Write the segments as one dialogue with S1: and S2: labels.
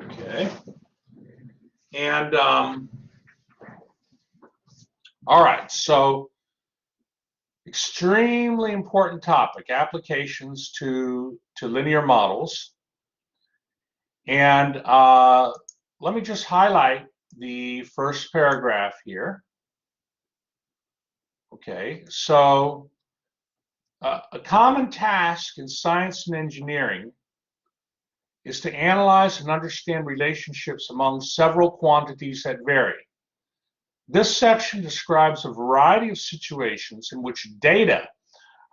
S1: Okay. And all right, so extremely important topic, applications to linear models. And let me just highlight the first paragraph here. Okay, so a common task in science and engineering is to analyze and understand relationships among several quantities that vary. This section describes a variety of situations in which data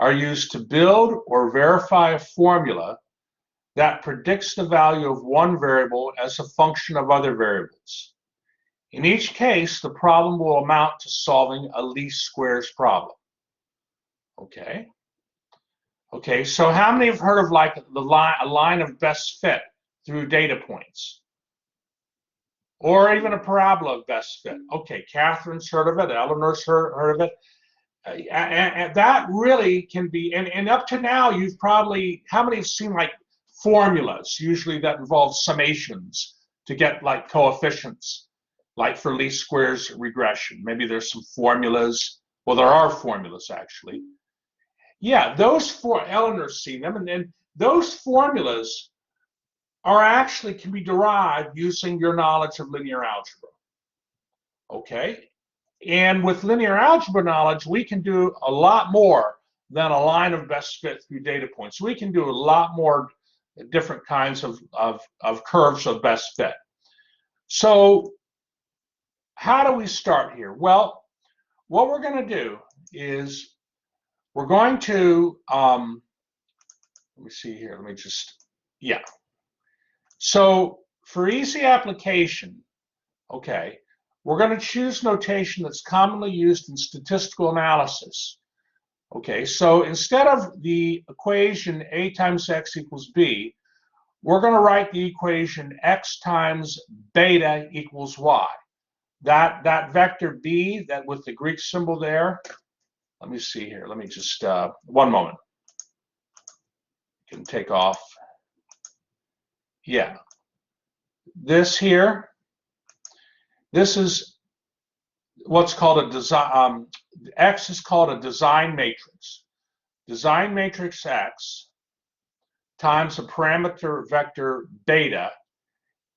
S1: are used to build or verify a formula that predicts the value of one variable as a function of other variables. In each case, the problem will amount to solving a least squares problem. Okay. Okay, so how many have heard of like a line of best fit through data points? Or even a parabola of best fit? Okay, Catherine's heard of it, Eleanor's heard of it. And that really can be, and up to now, you've probably, how many have seen like formulas, usually that involve summations to get like coefficients, like for least squares regression? Maybe there's some formulas. Well, there are formulas actually. Yeah, Eleanor's seen them, and then those formulas are actually can be derived using your knowledge of linear algebra. Okay, and with linear algebra knowledge, we can do a lot more than a line of best fit through data points. We can do a lot more different kinds of curves of best fit. So how do we start here? Well, what we're going to do is we're going to, let me see here, let me just, yeah. So for easy application, okay, we're going to choose notation that's commonly used in statistical analysis. Okay, so instead of the equation a times x equals b, we're going to write the equation x times beta equals y. That vector b, that with the Greek symbol there, let me see here. Let me just, one moment. You can take off. Yeah. This here, this is what's called a design, X is called a design matrix. Design matrix X times a parameter vector beta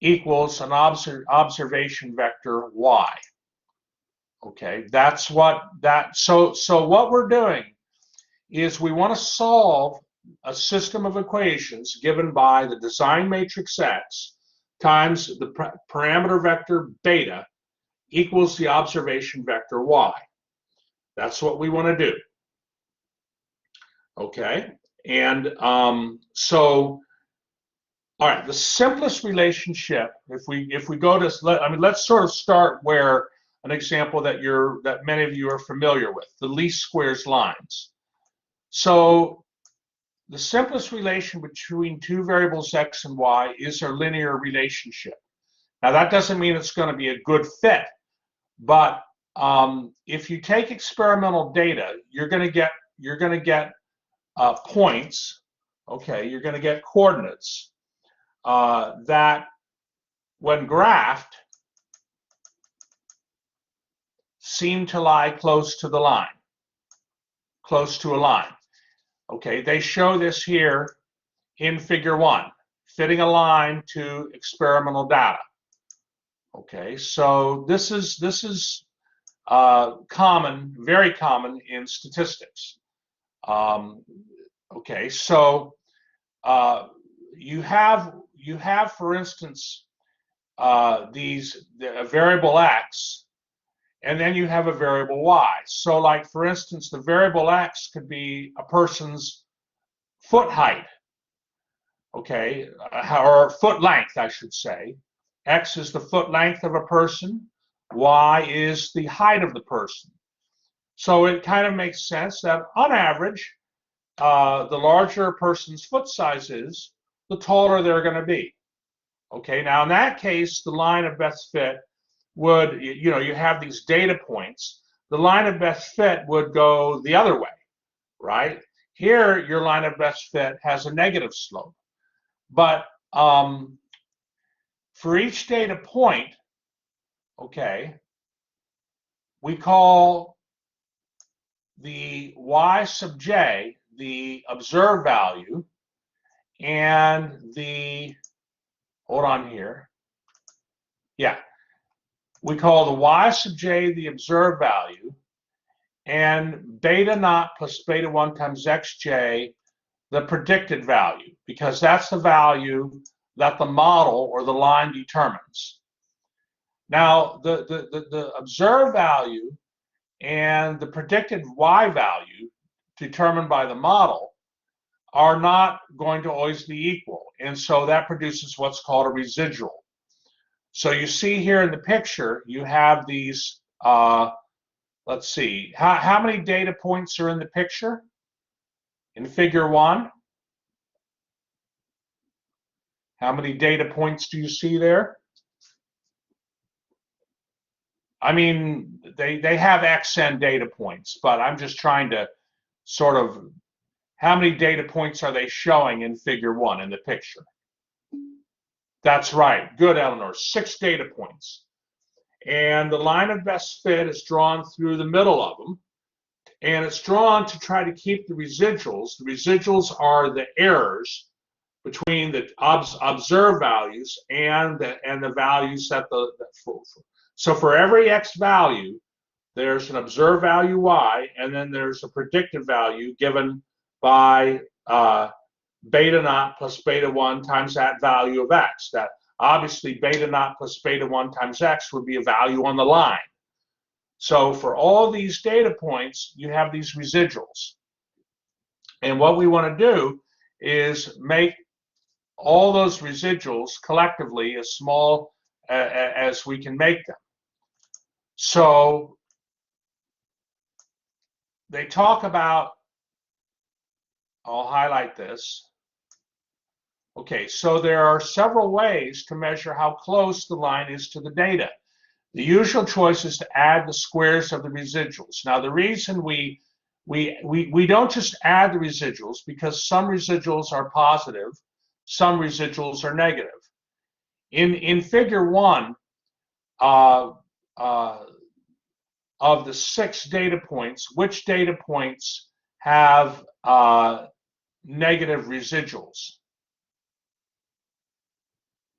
S1: equals an observation vector Y. Okay, that's what that, so what we're doing is we want to solve a system of equations given by the design matrix X times the parameter vector beta equals the observation vector Y. That's what we want to do. Okay, and so, all right, the simplest relationship, if we go to, I mean, let's sort of start where an example that many of you are familiar with, the least squares lines. So the simplest relation between two variables x and y is a linear relationship. Now that doesn't mean it's going to be a good fit, but if you take experimental data, you're going to get points. Okay, you're going to get coordinates that, when graphed, seem to lie close to the line, close to a line. Okay, they show this here in Figure 1, fitting a line to experimental data. Okay, so this is common, very common in statistics. Okay, so you have, for instance, a variable x, and then you have a variable y. So like, for instance, the variable x could be a person's foot height, okay, or foot length, I should say. X is the foot length of a person, y is the height of the person. So it kind of makes sense that on average, the larger a person's foot size is, the taller they're going to be. Okay, now in that case, the line of best fit would, you know, you have these data points. The line of best fit would go the other way, right? Here, your line of best fit has a negative slope. But For each data point, okay, we call the y sub j the observed value, and the, hold on here, yeah, we call the y sub j the observed value, and beta naught plus beta 1 times xj the predicted value, because that's the value that the model or the line determines. Now, the observed value and the predicted y value determined by the model are not going to always be equal, and so that produces what's called a residual. So you see here in the picture, you have these, let's see, how many data points are in the picture? In figure 1? How many data points do you see there? I mean, they have xn data points, but I'm just trying to sort of, how many data points are they showing in figure 1 in the picture? That's right. Good, Eleanor. 6 data points. And the line of best fit is drawn through the middle of them. And it's drawn to try to keep the residuals. The residuals are the errors between the observed values and the values that so for every x value, there's an observed value y, and then there's a predicted value given by beta naught plus beta 1 times that value of x. That obviously beta naught plus beta 1 times x would be a value on the line. So for all these data points, you have these residuals. And what we want to do is make all those residuals collectively as small as we can make them. So they talk about, I'll highlight this. Okay, so there are several ways to measure how close the line is to the data. The usual choice is to add the squares of the residuals. Now, the reason we don't just add the residuals, because some residuals are positive, some residuals are negative. In figure 1, of the 6 data points, which data points have negative residuals?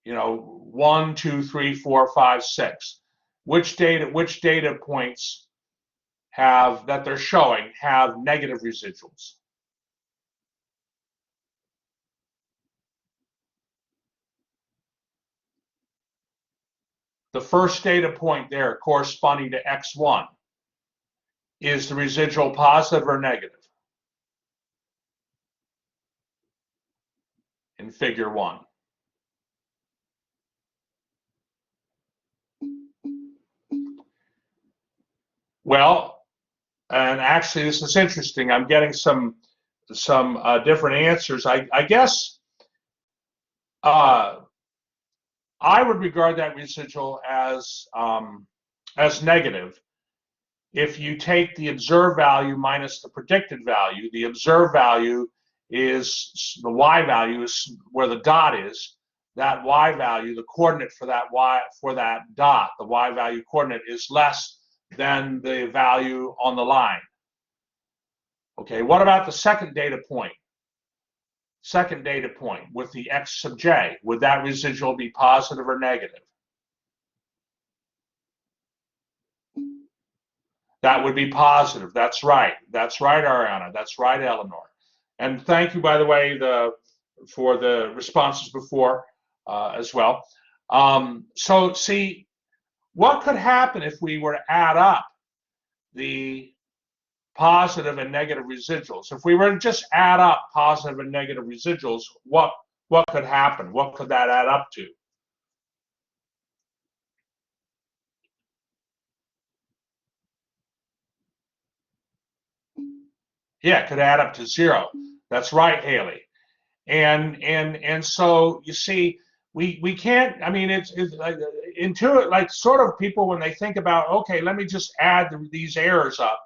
S1: You know, 1, 2, 3, 4, 5, 6. Which data points have, that they're showing, have negative residuals? The first data point there, corresponding to x1, is the residual positive or negative in figure 1? Well, and actually this is interesting. I'm getting some different answers. I guess I would regard that residual as negative. If you take the observed value minus the predicted value, the observed value is, the y value is where the dot is. That y value, the coordinate for that y, for that dot, the y value coordinate is less than the value on the line. Okay, what about the second data point? Second data point with the x sub j, would that residual be positive or negative? That would be positive. That's right. That's right, Ariana. That's right, Eleanor. And thank you, by the way, for the responses before as well. So see, what could happen if we were to add up the positive and negative residuals? If we were to just add up positive and negative residuals, what could happen? What could that add up to? Yeah, it could add up to 0. That's right, Haley. And so you see, we can't, I mean, it's like intuitive, like sort of people when they think about, okay, let me just add these errors up,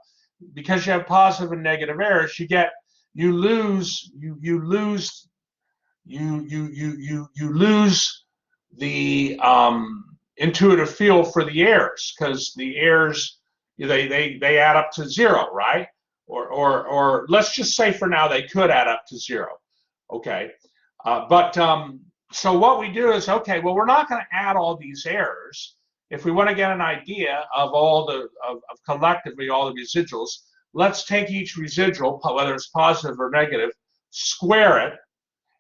S1: because you have positive and negative errors, you lose the intuitive feel for the errors, because the errors, they add up to 0, right? Or let's just say for now they could add up to 0. Okay, so what we do is, okay, well, we're not going to add all these errors. If we want to get an idea of all of collectively all the residuals, let's take each residual, whether it's positive or negative, square it,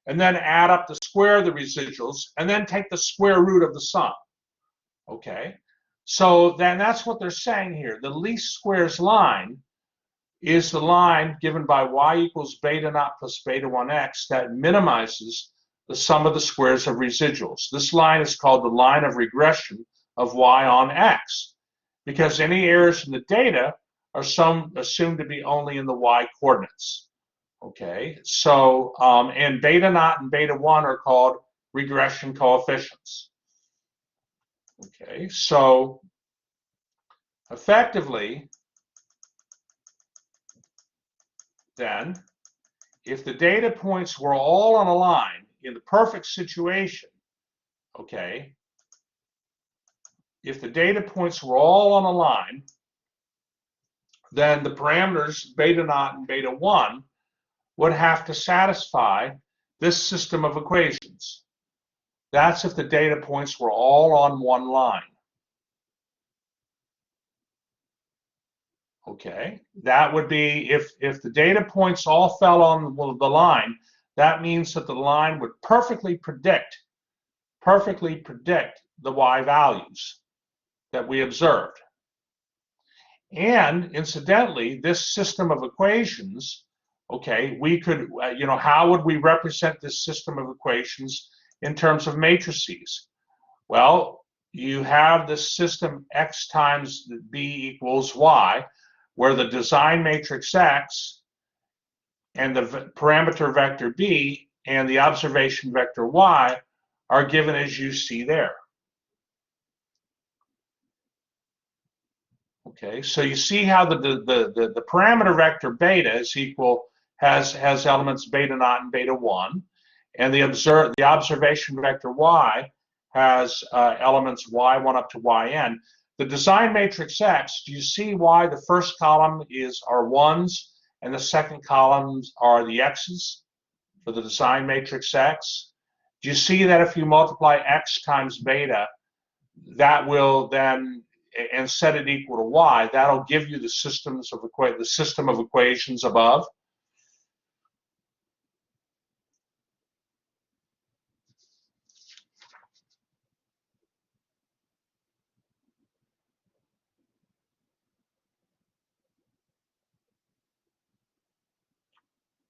S1: and then add up the square of the residuals, and then take the square root of the sum. Okay, so then that's what they're saying here. The least squares line is the line given by y equals beta naught plus beta 1x that minimizes the sum of the squares of residuals. This line is called the line of regression of y on x, because any errors in the data are assumed to be only in the y coordinates. Okay, so and beta naught and beta 1 are called regression coefficients. Okay, so effectively, then, if the data points were all on a line in the perfect situation, okay, if the data points were all on a line, then the parameters beta naught and beta 1 would have to satisfy this system of equations. That's if the data points were all on one line. Okay, that would be if the data points all fell on the line, that means that the line would perfectly predict the y values that we observed. And incidentally, this system of equations, okay, we could, how would we represent this system of equations in terms of matrices? Well, you have this system x times b equals y, where the design matrix x and the parameter vector b and the observation vector y are given as you see there. Okay, so you see how the parameter vector beta is has elements beta naught and beta 1, and the observation vector y has elements y1 up to yn. The design matrix X, do you see why the first column are 1s and the second columns are the x's for the design matrix X? Do you see that if you multiply x times beta, that will then, and set it equal to y, that'll give you the system of equations above?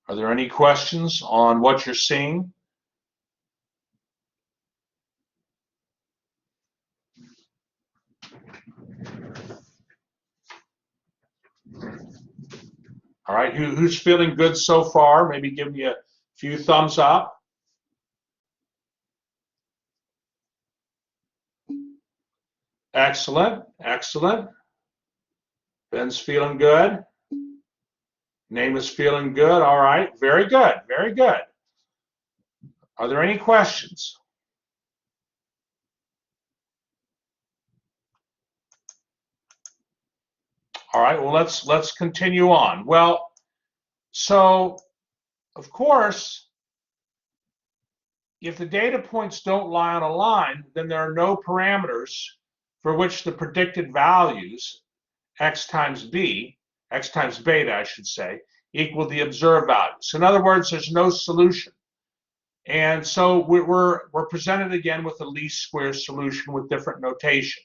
S1: Are there any questions on what you're seeing? All right, who's feeling good so far? Maybe give me a few thumbs up. Excellent, excellent. Ben's feeling good. Name is feeling good. All right, very good, very good. Are there any questions? All right, well, let's continue on. Well, so of course, if the data points don't lie on a line, then there are no parameters for which the predicted values, x times b, x times beta, I should say, equal the observed values. In other words, there's no solution. And so we're presented again with a least squares solution with different notation.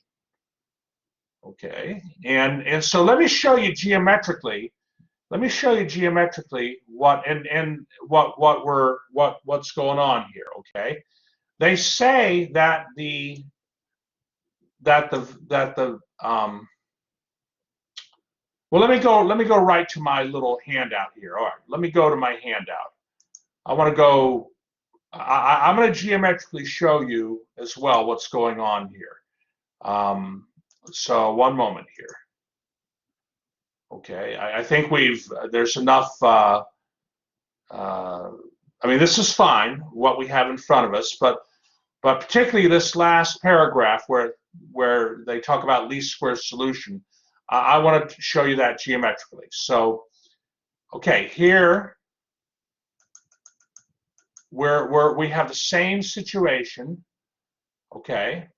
S1: Okay, and so let me show you geometrically. Let me show you geometrically what's going on here. Okay, they say that well, let me go right to my little handout here. All right, let me go to my handout. I want to go. I'm going to geometrically show you as well what's going on here. So one moment here. Okay, I think there's enough. I mean, this is fine what we have in front of us, but But particularly this last paragraph where they talk about least squares solution, I want to show you that geometrically. So, okay, here we have the same situation, okay,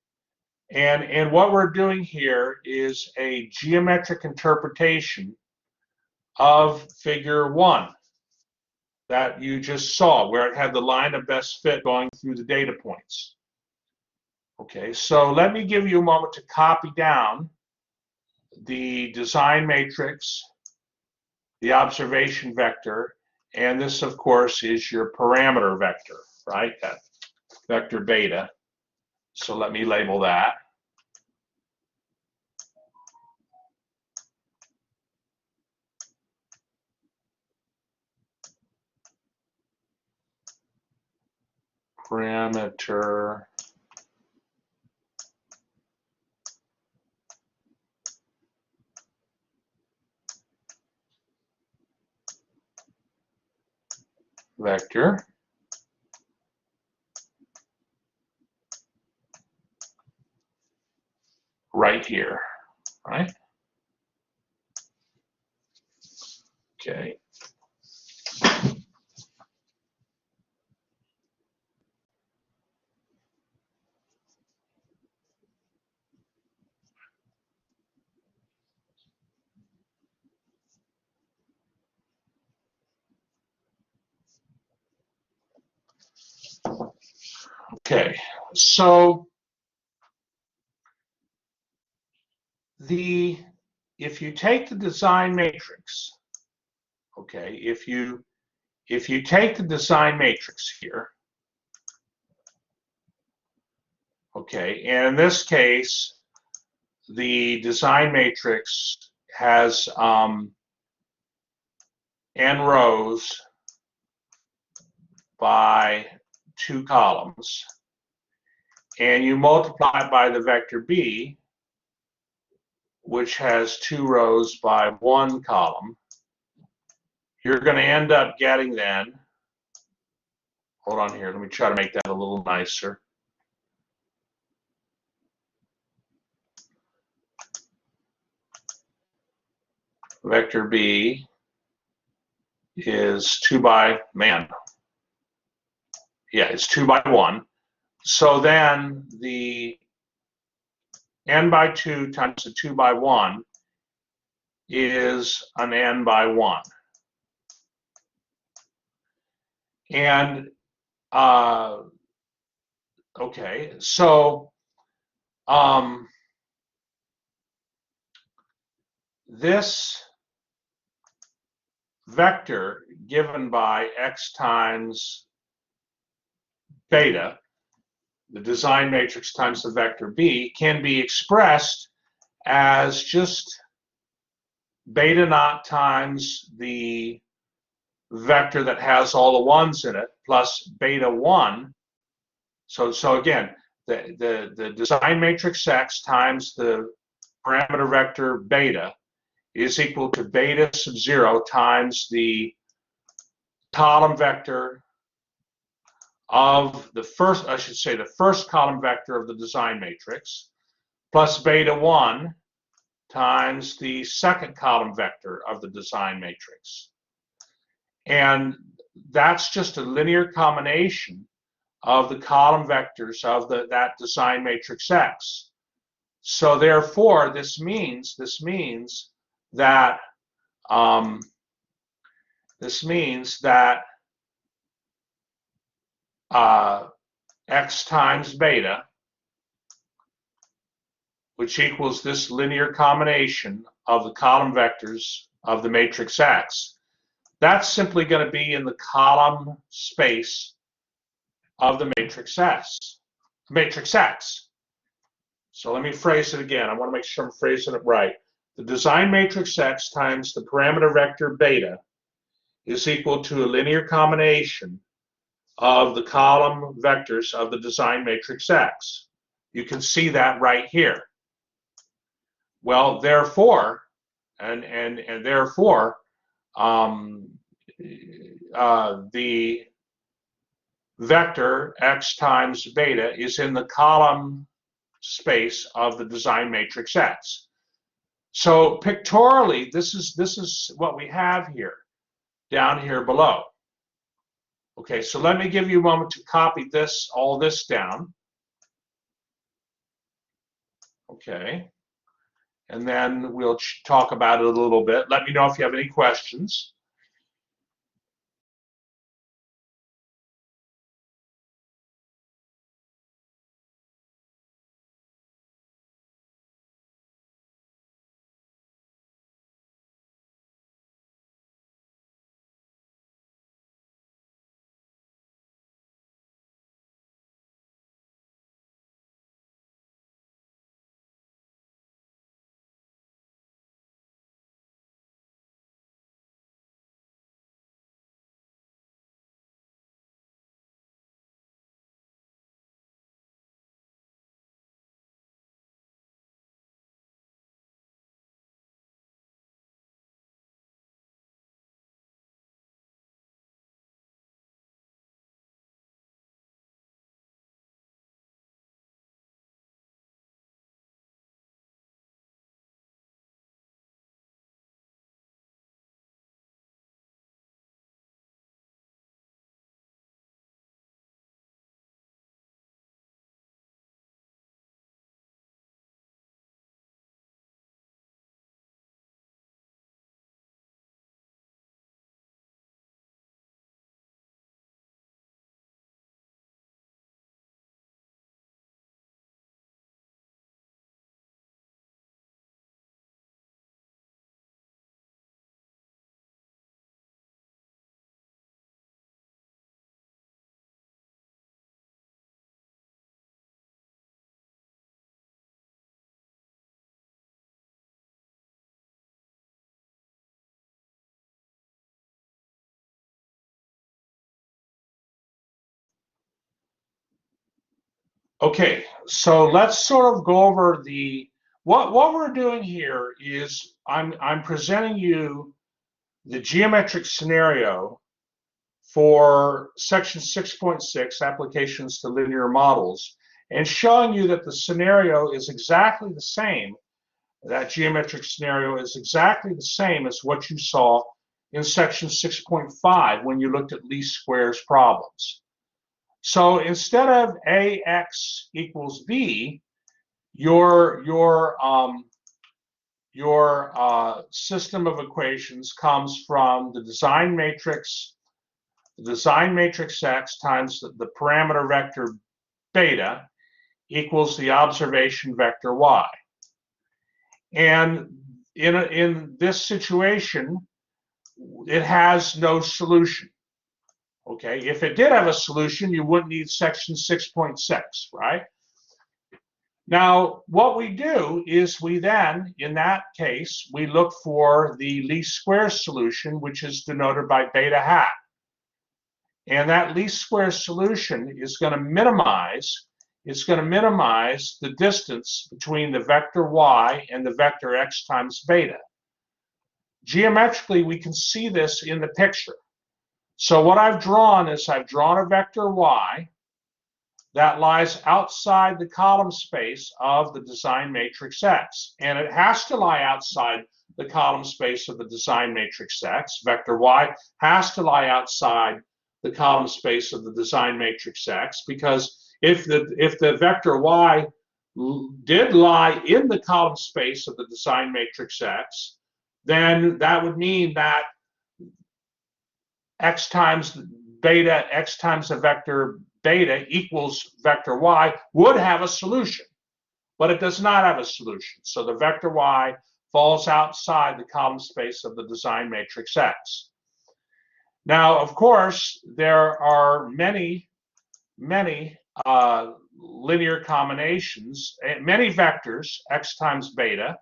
S1: and what we're doing here is a geometric interpretation of figure 1 that you just saw, where it had the line of best fit going through the data points. Okay, so let me give you a moment to copy down the design matrix, the observation vector, and this, of course, is your parameter vector, right? That vector beta. So let me label that. Parameter vector. Right here, right? Okay. Okay, so if you take the design matrix, okay, if you take the design matrix here, okay, and in this case, the design matrix has n rows by 2 columns, and you multiply it by the vector B, which has 2 rows by 1 column, you're going to end up getting then, hold on here, let me try to make that a little nicer. Vector B is 2 by, it's 2 by 1. So then the n by 2 times the 2 by 1 is an n by 1. And, okay, so this vector given by x times beta, the design matrix times the vector B, can be expressed as just beta naught times the vector that has all the ones in it plus beta 1. So again, the design matrix X times the parameter vector beta is equal to beta sub 0 times the column vector of the first, I should say the first column vector of the design matrix plus beta 1 times the second column vector of the design matrix. And that's just a linear combination of the column vectors of that design matrix X. So therefore, this means that X times beta, which equals this linear combination of the column vectors of the matrix X, that's simply going to be in the column space of the matrix X. So let me phrase it again. I want to make sure I'm phrasing it right. The design matrix X times the parameter vector beta is equal to a linear combination of the column vectors of the design matrix X. You can see that right here. Well, therefore, therefore, the vector x times beta is in the column space of the design matrix X. So pictorially, this is what we have here, down here below. Okay, so let me give you a moment to copy this, all this down. Okay, and then we'll talk about it a little bit. Let me know if you have any questions. Okay, so let's sort of go over what we're doing here is I'm presenting you the geometric scenario for section 6.6, applications to linear models, and showing you that the scenario is exactly the same. That geometric scenario is exactly the same as what you saw in section 6.5 when you looked at least squares problems. So instead of AX equals B, your system of equations comes from the design matrix X times the parameter vector beta equals the observation vector Y. And in this situation, it has no solution. Okay, if it did have a solution, you wouldn't need section 6.6, right? Now, what we do is we then, in that case, we look for the least squares solution, which is denoted by beta hat. And that least squares solution is going to minimize the distance between the vector y and the vector x times beta. Geometrically, we can see this in the picture. So what I've drawn is I've drawn a vector y that lies outside the column space of the design matrix X. And it has to lie outside the column space of the design matrix X. Vector y has to lie outside the column space of the design matrix X, because if the vector y did lie in the column space of the design matrix X, then that would mean that x times beta, x times the vector beta equals vector y would have a solution, but it does not have a solution. So the vector y falls outside the column space of the design matrix X. Now, of course, there are many linear combinations, many vectors, x times beta,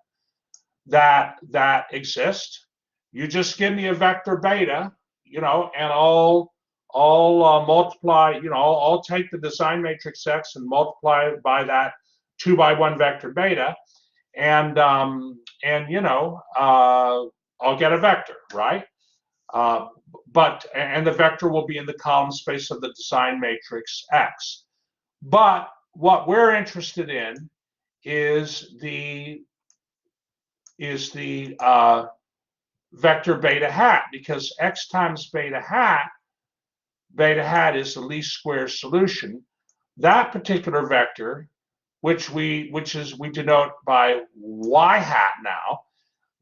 S1: that exist. You just give me a vector beta, and I'll multiply, I'll take the design matrix X and multiply it by that 2x1 vector beta, and I'll get a vector, right? and the vector will be in the column space of the design matrix X. But what we're interested in is the vector beta hat, because X times beta hat is the least squares solution. That particular vector, which we denote by y hat now,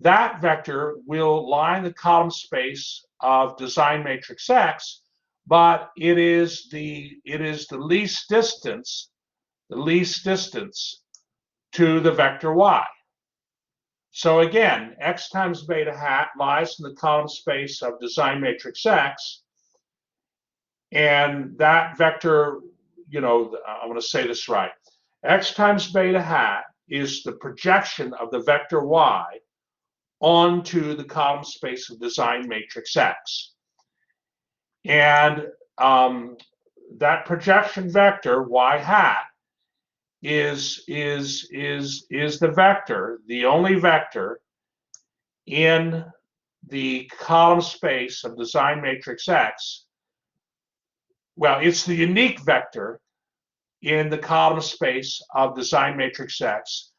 S1: that vector will lie in the column space of design matrix X, but it is the least distance to the vector y. So again, X times beta hat lies in the column space of design matrix X, and that vector, I want to say this right. X times beta hat is the projection of the vector y onto the column space of design matrix X. And that projection vector, y hat, is the vector, the only vector in the column space of design matrix X. Well, it's the unique vector in the column space of design matrix X,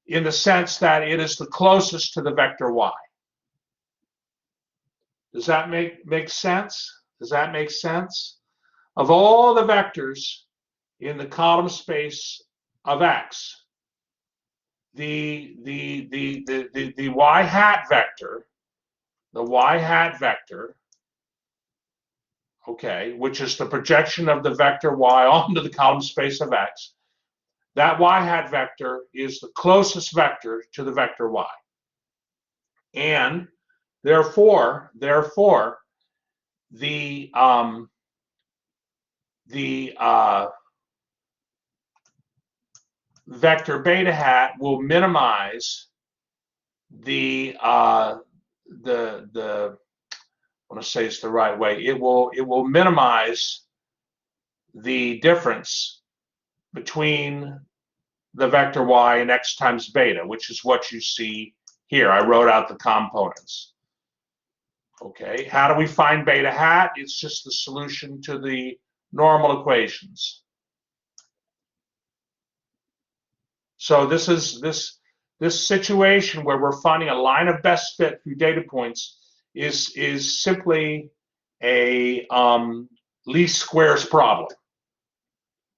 S1: in the sense that it is the closest to the vector y. Does that make sense? Does that make sense? Of all the vectors in the column space of X, the y hat vector, okay, which is the projection of the vector y onto the column space of X, that y hat vector is the closest vector to the vector y. And therefore, the vector beta hat will minimize I want to say it's the right way. It will minimize the difference between the vector y and X times beta, which is what you see here. I wrote out the components. Okay, how do we find beta hat? It's just the solution to the normal equations. So this is this situation where we're finding a line of best fit through data points is simply a least squares problem,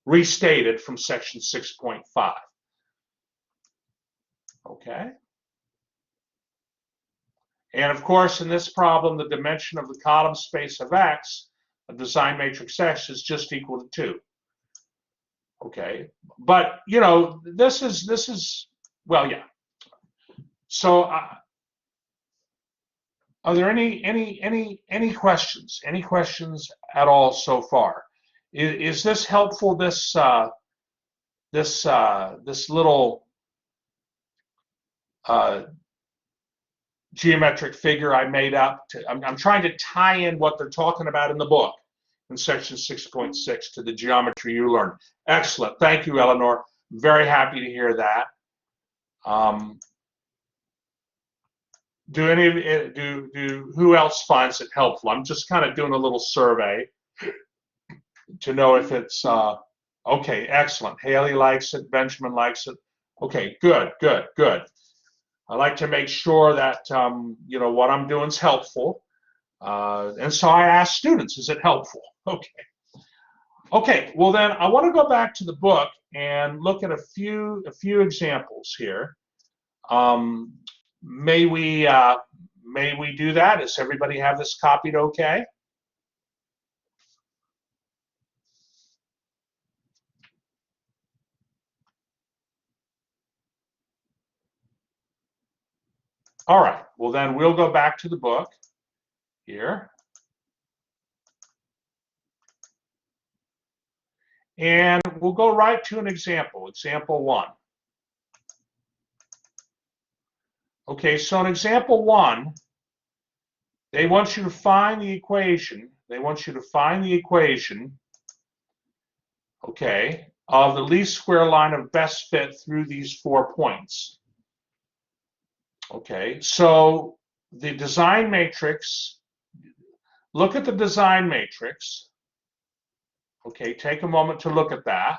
S1: restated from section 6.5. Okay. And of course, in this problem, the dimension of the column space of X, of design matrix X, is just equal to 2. Okay, but this is well, yeah. So, are there any questions? Any questions at all so far? Is this helpful? This little geometric figure I made up. I'm trying to tie in what they're talking about in the book in section 6.6 to the geometry you learned. Excellent. Thank you, Eleanor. Very happy to hear that. Who else finds it helpful? I'm just kind of doing a little survey to know if it's okay. Excellent. Haley likes it. Benjamin likes it. Okay. Good. I like to make sure that what I'm doing is helpful, and so I ask students, "Is it helpful?" Okay. Well, then I want to go back to the book and look at a few examples here. May we do that? Does everybody have this copied? Okay. All right. Well, then we'll go back to the book here. And we'll go right to an example, example 1. Okay, so in example 1, they want you to find the equation. Okay, of the least square line of best fit through these 4 points. Okay, so the design matrix look at the design matrix. Okay, take a moment to look at that.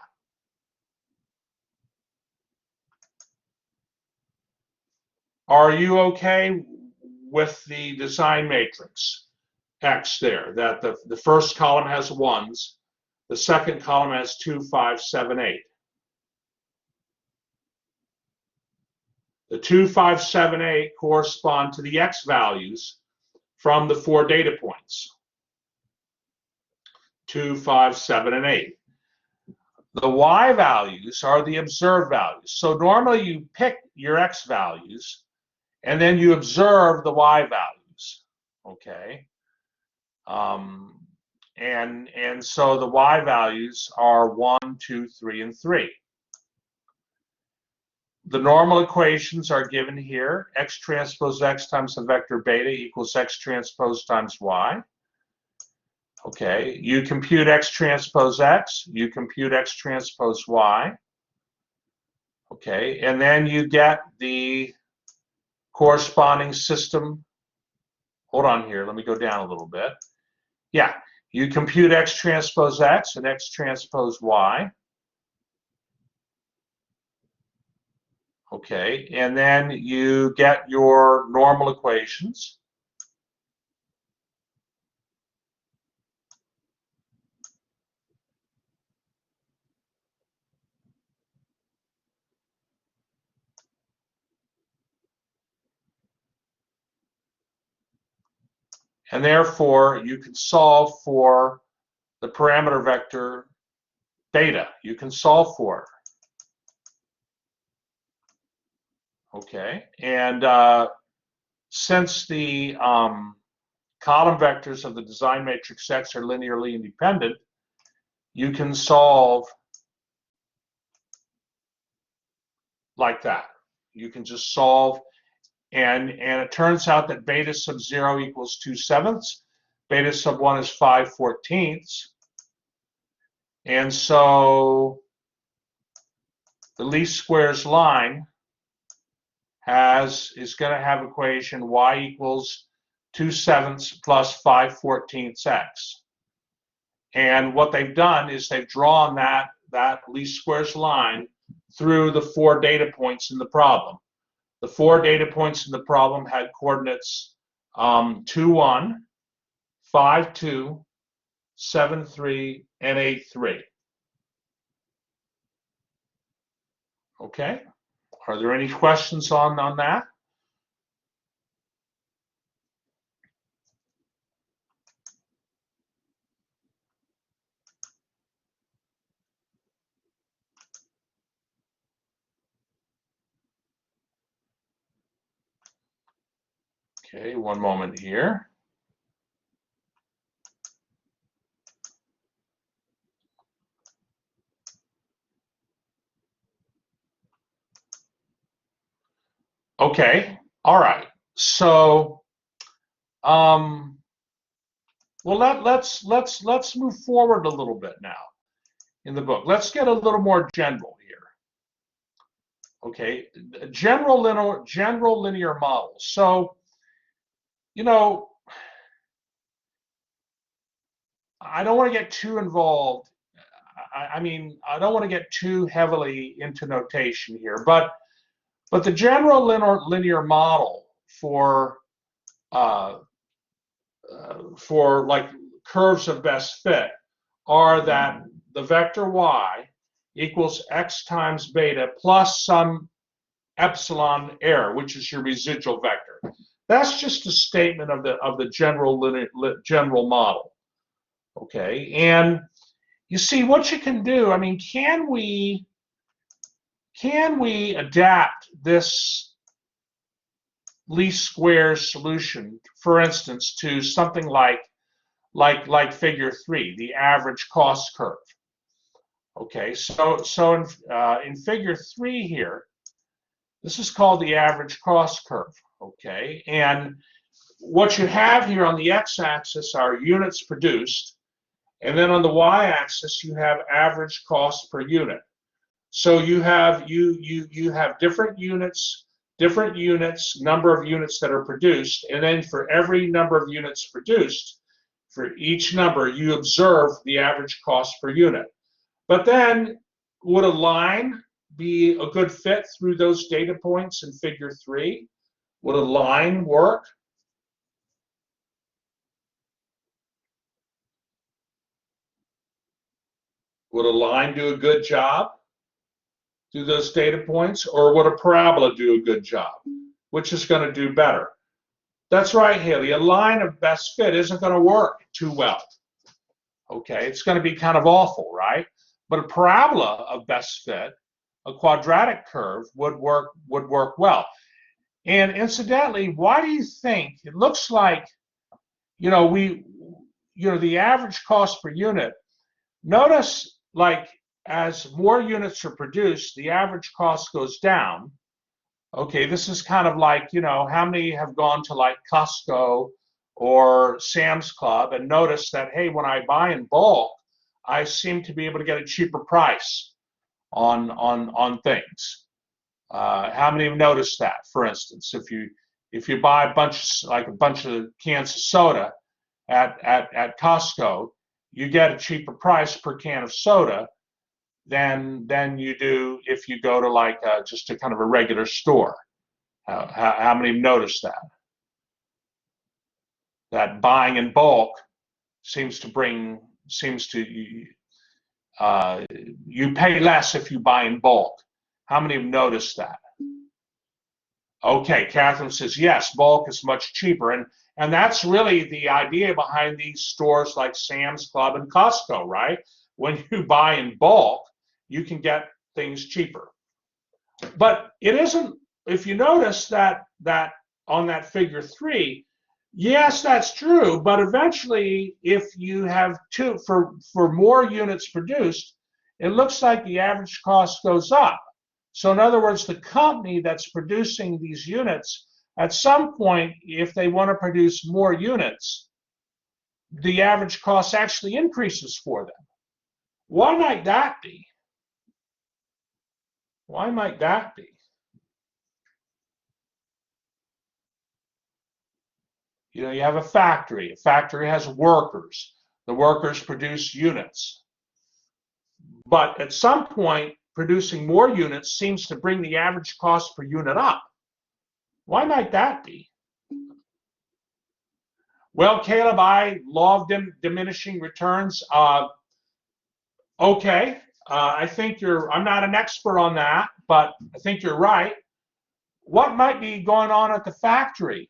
S1: Are you okay with the design matrix X there? That the first column has 1s, the second column has 2, 5, 7, 8. The 2, 5, 7, 8 correspond to the X values from the 4 data points. 2, 5, 7, and 8. The Y values are the observed values. So normally you pick your X values and then you observe the Y values, okay? And so the Y values are 1, 2, 3, and 3. The normal equations are given here. X transpose X times the vector beta equals X transpose times Y. Okay, you compute X transpose X, you compute X transpose Y. Okay, and then you get the corresponding system. Hold on here, let me go down a little bit. Yeah, you compute X transpose X and X transpose Y. Okay, and then you get your normal equations. And therefore, you can solve for the parameter vector beta. You can solve for it. Okay, and since the column vectors of the design matrix X are linearly independent, you can solve like that. You can just solve, and it turns out that beta sub 0 equals 2/7, beta sub 1 is 5/14, and so the least squares line is going to have equation y equals 2/7 plus 5/14 x. And what they've done is they've drawn that least squares line through the 4 data points in the problem. The 4 data points in the problem had coordinates 2, 1, 5, 2, 7, 3, and 8, 3. Okay, are there any questions on that? Okay, one moment here. Okay, all right. So, well, let's move forward a little bit now in the book. Let's get a little more general here. Okay, general linear models. So, you know, I don't want to get too involved. I mean, I don't want to get too heavily into notation here, but the general linear model for like curves of best fit are that the vector y equals x times beta plus some epsilon error, which is your residual vector. That's just a statement of the general model. Okay, and you see what you can do. I mean, can we adapt this least squares solution, for instance, to something like figure 3, the average cost curve? Okay, so in figure 3 here, this is called the average cost curve. Okay, and what you have here on the x-axis are units produced, and then on the y-axis you have average cost per unit. So you have different units, number of units that are produced, and then for every number of units produced, For each number, you observe the average cost per unit. But then, would a line be a good fit through those data points in figure 3? Would a line work? Would a line do a good job through those data points, or would a parabola do a good job? Which is going to do better? That's right, Haley. A line of best fit isn't going to work too well. Okay, it's going to be kind of awful, right? But a parabola of best fit, a quadratic curve, would work well. And incidentally, why do you think it looks like, the average cost per unit? Notice, like, as more units are produced, the average cost goes down. Okay, this is kind of like, how many have gone to like Costco or Sam's Club and notice that, hey, when I buy in bulk, I seem to be able to get a cheaper price on things. How many have noticed that? For instance, if you buy a bunch of cans of soda at Costco, you get a cheaper price per can of soda than you do if you go to like just a kind of a regular store. How many have noticed that? That buying in bulk seems to you pay less if you buy in bulk. How many have noticed that? Okay, Catherine says yes, bulk is much cheaper, and that's really the idea behind these stores like Sam's Club and Costco, right? When you buy in bulk, you can get things cheaper. But it isn't, if you notice that on that figure 3, yes, that's true, but eventually if you have for more units produced, it looks like the average cost goes up. So in other words, the company that's producing these units, at some point, if they want to produce more units, the average cost actually increases for them. Why might that be? Why might that be? You have a factory. A factory has workers. The workers produce units. But at some point, producing more units seems to bring the average cost per unit up. Why might that be? Well, Caleb, law of diminishing returns. Okay, I think I'm not an expert on that, but I think you're right. What might be going on at the factory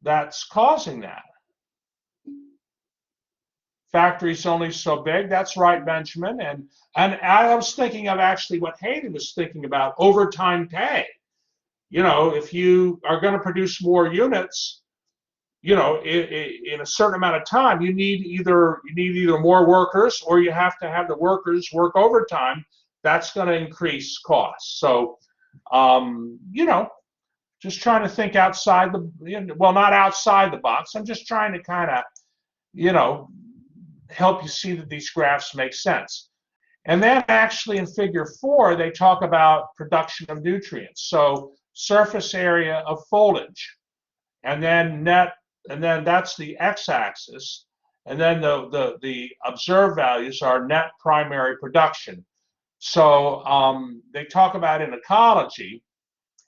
S1: that's causing that? Factory's only so big. That's right, Benjamin. And I was thinking of actually what Haley was thinking about, overtime pay. If you are going to produce more units, in a certain amount of time, you need either more workers, or you have to have the workers work overtime. That's going to increase costs. So, just trying to think outside not outside the box. I'm just trying to kind of, help you see that these graphs make sense. And then actually in figure 4, they talk about production of nutrients. So surface area of foliage, and then that's the x-axis, and then the observed values are net primary production. So they talk about in ecology,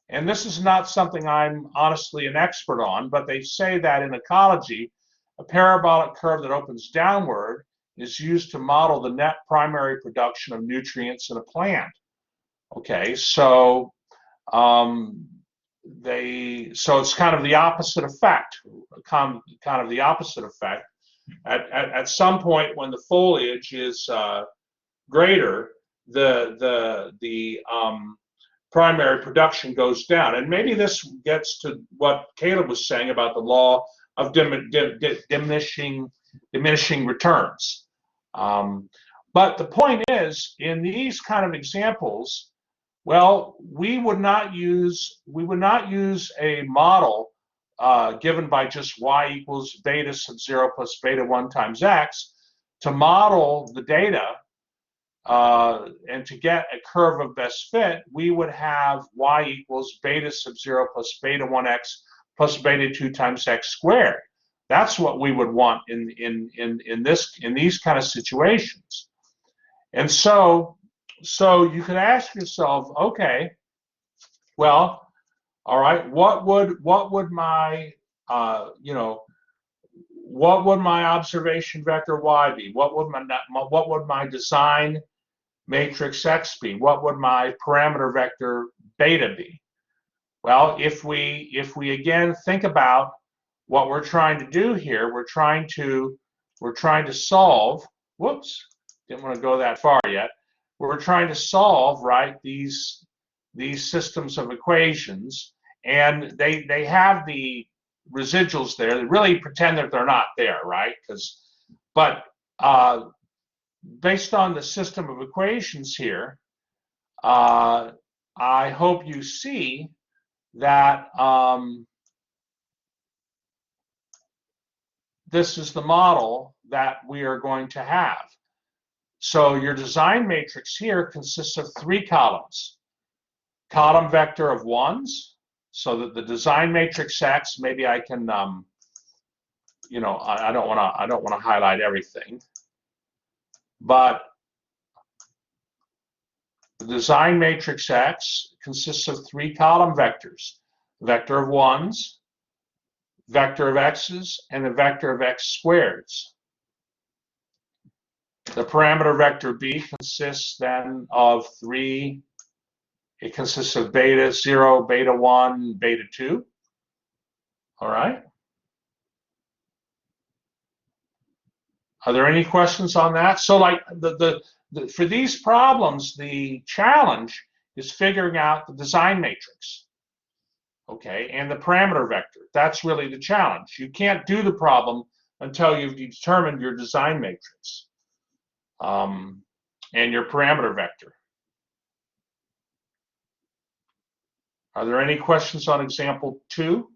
S1: and this is not something I'm honestly an expert on, but they say that in ecology, a parabolic curve that opens downward is used to model the net primary production of nutrients in a plant. Okay, so it's kind of the opposite effect. Kind of the opposite effect. At some point when the foliage is greater, the primary production goes down, and maybe this gets to what Caleb was saying about the law of diminishing returns. But the point is, in these kind of examples, well, we would not use a model given by just y equals beta sub 0 plus beta 1 times x to model the data and to get a curve of best fit. We would have y equals beta sub 0 plus beta 1x plus beta 2 times x squared. That's what we would want in these kind of situations. And so you could ask yourself, okay, well, all right, what would my what would my observation vector y be? What would my design matrix X be? What would my parameter vector beta be? Well, if we again think about what we're trying to do here, we're trying to solve, whoops, didn't want to go that far yet. We're trying to solve, right, these systems of equations, and they have the residuals there. They really pretend that they're not there, right? But based on the system of equations here, I hope you see that this is the model that we are going to have. So your design matrix here consists of 3 columns. Column vector of 1s, so that the design matrix X, maybe I can, you know, I don't want to highlight everything, but the design matrix X consists of 3 column vectors: vector of 1s, vector of x's, and the vector of x squareds. The parameter vector B consists then of 3. It consists of beta 0, beta 1, beta 2. All right. Are there any questions on that? So like for these problems, the challenge is figuring out the design matrix, okay, and the parameter vector. That's really the challenge. You can't do the problem until you've determined your design matrix and your parameter vector. Are there any questions on example 2?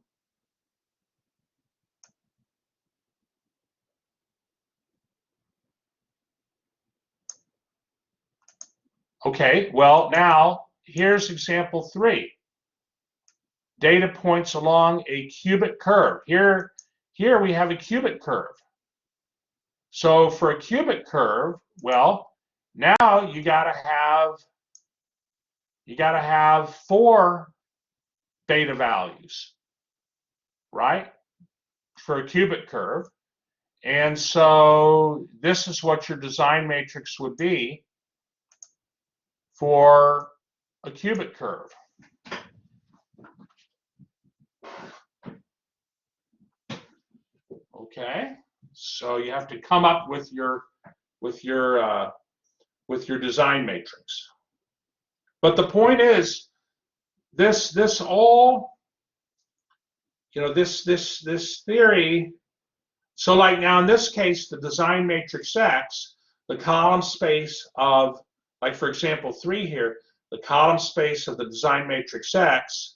S1: Okay, well, now here's example 3. Data points along a cubic curve. Here we have a cubic curve. So for a cubic curve, well, now you gotta have 4 beta values, right? For a cubic curve. And so this is what your design matrix would be for a cubic curve. Okay, so you have to come up with your design matrix. But the point is, this all, you know, this theory. So like now in this case, the design matrix X, the column space of, like for example 3 here, the column space of the design matrix X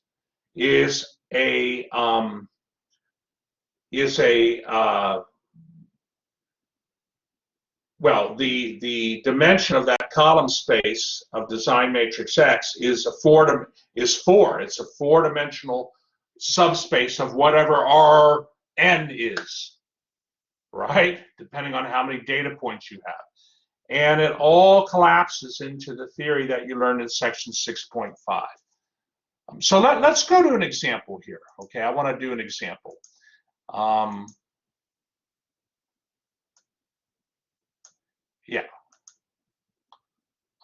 S1: is a well, the dimension of that column space of design matrix X is 4. It's a 4-dimensional subspace of whatever Rn is, right? Depending on how many data points you have. And it all collapses into the theory that you learned in section 6.5. So let's go to an example here. Okay, I want to do an example. Yeah.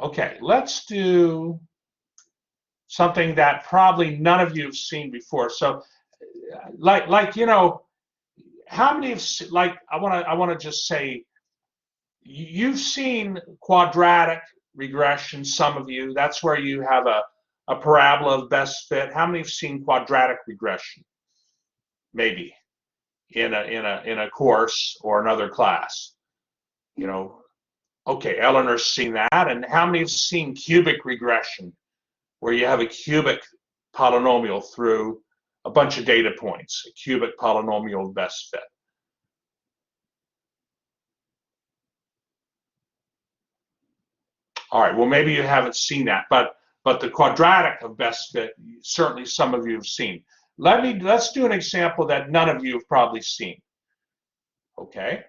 S1: Okay, let's do something that probably none of you have seen before. So, like you know, how many of, like, I want to just say, you've seen quadratic regression. Some of you, that's where you have a parabola of best fit. How many have seen quadratic regression? Maybe in a course or another class, you know. Okay, Eleanor's seen that. And how many have seen cubic regression, where you have a cubic polynomial through a bunch of data points, a cubic polynomial of best fit? All right, well, maybe you haven't seen that, but the quadratic of best fit, certainly some of you have seen. Let's do an example that none of you have probably seen. Okay.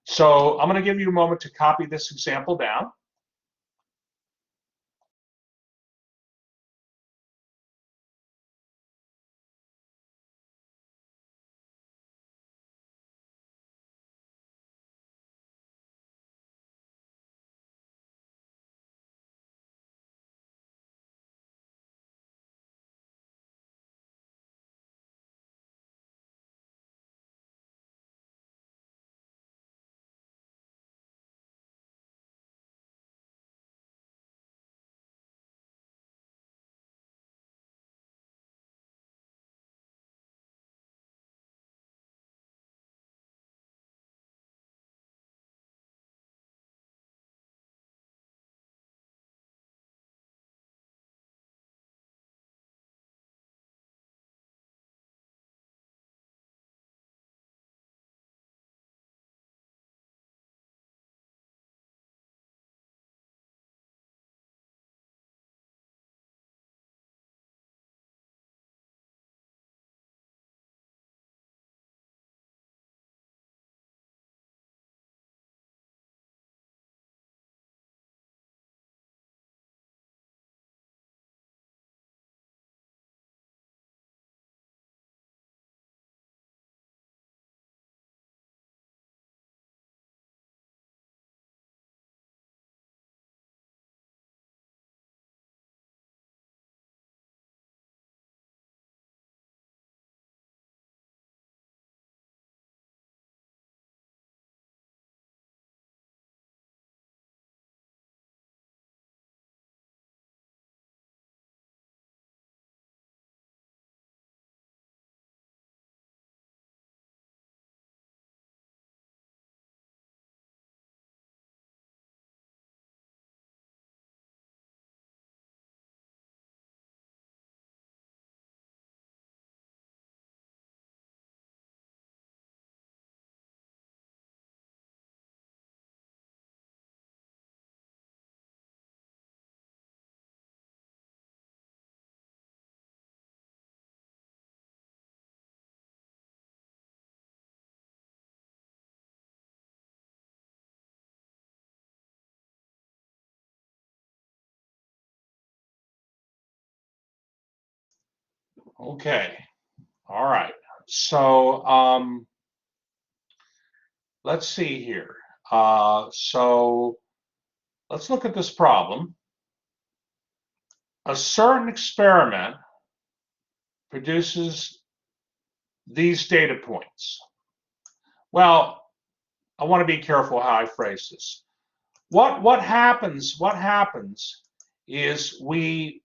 S1: So I'm going to give you a moment to copy this example down. Okay. All right. So let's see here. So let's look at this problem. A certain experiment produces these data points. Well, I want to be careful how I phrase this. What happens? What happens is we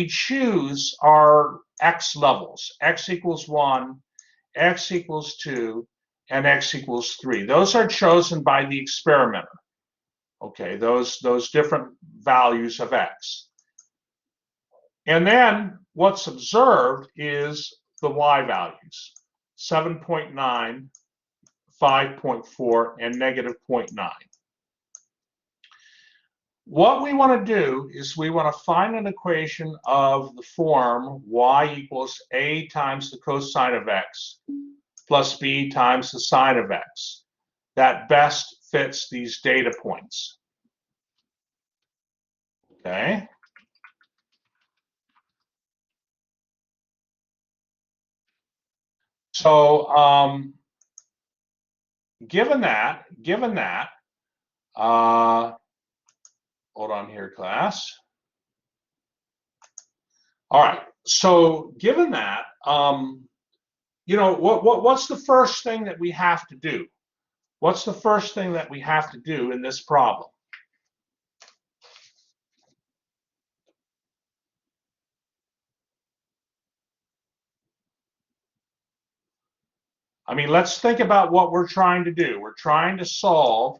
S1: choose our x levels. X equals 1, x equals 2, and x equals 3. Those are chosen by the experimenter. Okay, those different values of x. And then what's observed is the y values, 7.9, 5.4, and negative 0.9. What we want to do is we want to find an equation of the form y equals a times the cosine of x plus b times the sine of x that best fits these data points. Okay. So given that, hold on here, class. All right. So given that, you know, what's the first thing that we have to do? What's the first thing that we have to do in this problem? I mean, let's think about what we're trying to do. We're trying to solve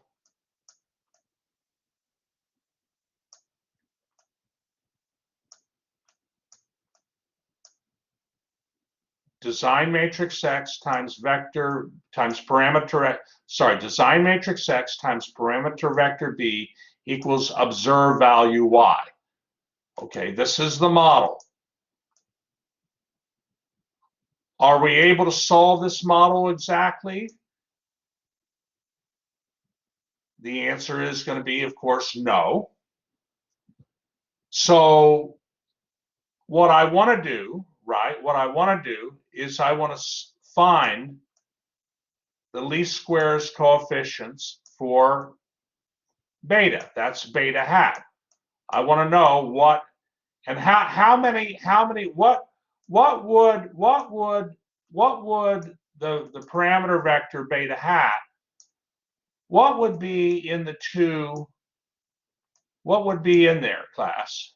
S1: design matrix X times vector times parameter, sorry, design matrix X times parameter vector B equals observed value Y. Okay, this is the model. Are we able to solve this model exactly? The answer is going to be, of course, no. So what I want to do, right, what I want to do is I want to find the least squares coefficients for beta. That's beta hat. I want to know what and how many what would the parameter vector beta hat, what would be in the two, what would be in there, class?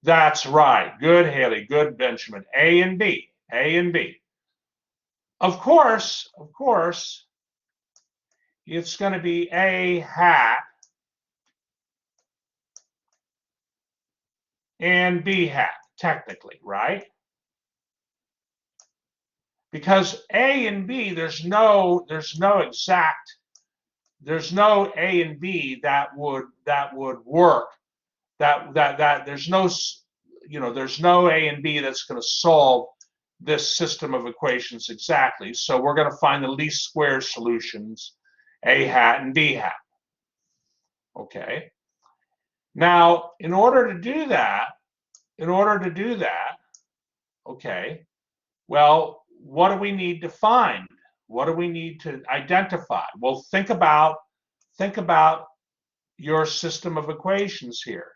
S1: That's right. Good, Haley. Good, Benjamin. A and B. A and B. Of course, it's going to be A hat and B hat, technically, right? Because A and B, there's no exact, there's no A and B that would work. That there's no, there's no A and B that's going to solve this system of equations exactly. So we're going to find the least squares solutions, A hat and B hat. Okay. Now, in order to do that, okay, well, what do we need to find? What do we need to identify? Well, think about your system of equations here.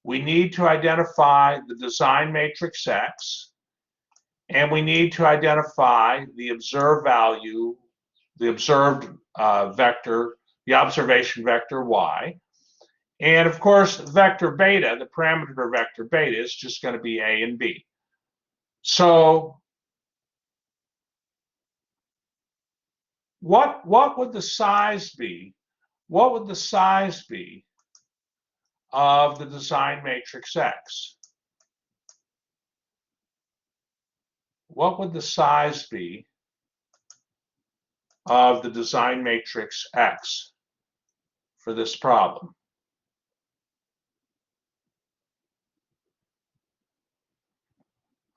S1: We need to identify the design matrix X, and we need to identify the observed value, the observed vector, the observation vector Y. And of course, vector beta, the parameter vector beta, is just going to be A and B. So what would the size be? What would the size be of the design matrix X? What would the size be of the design matrix X for this problem?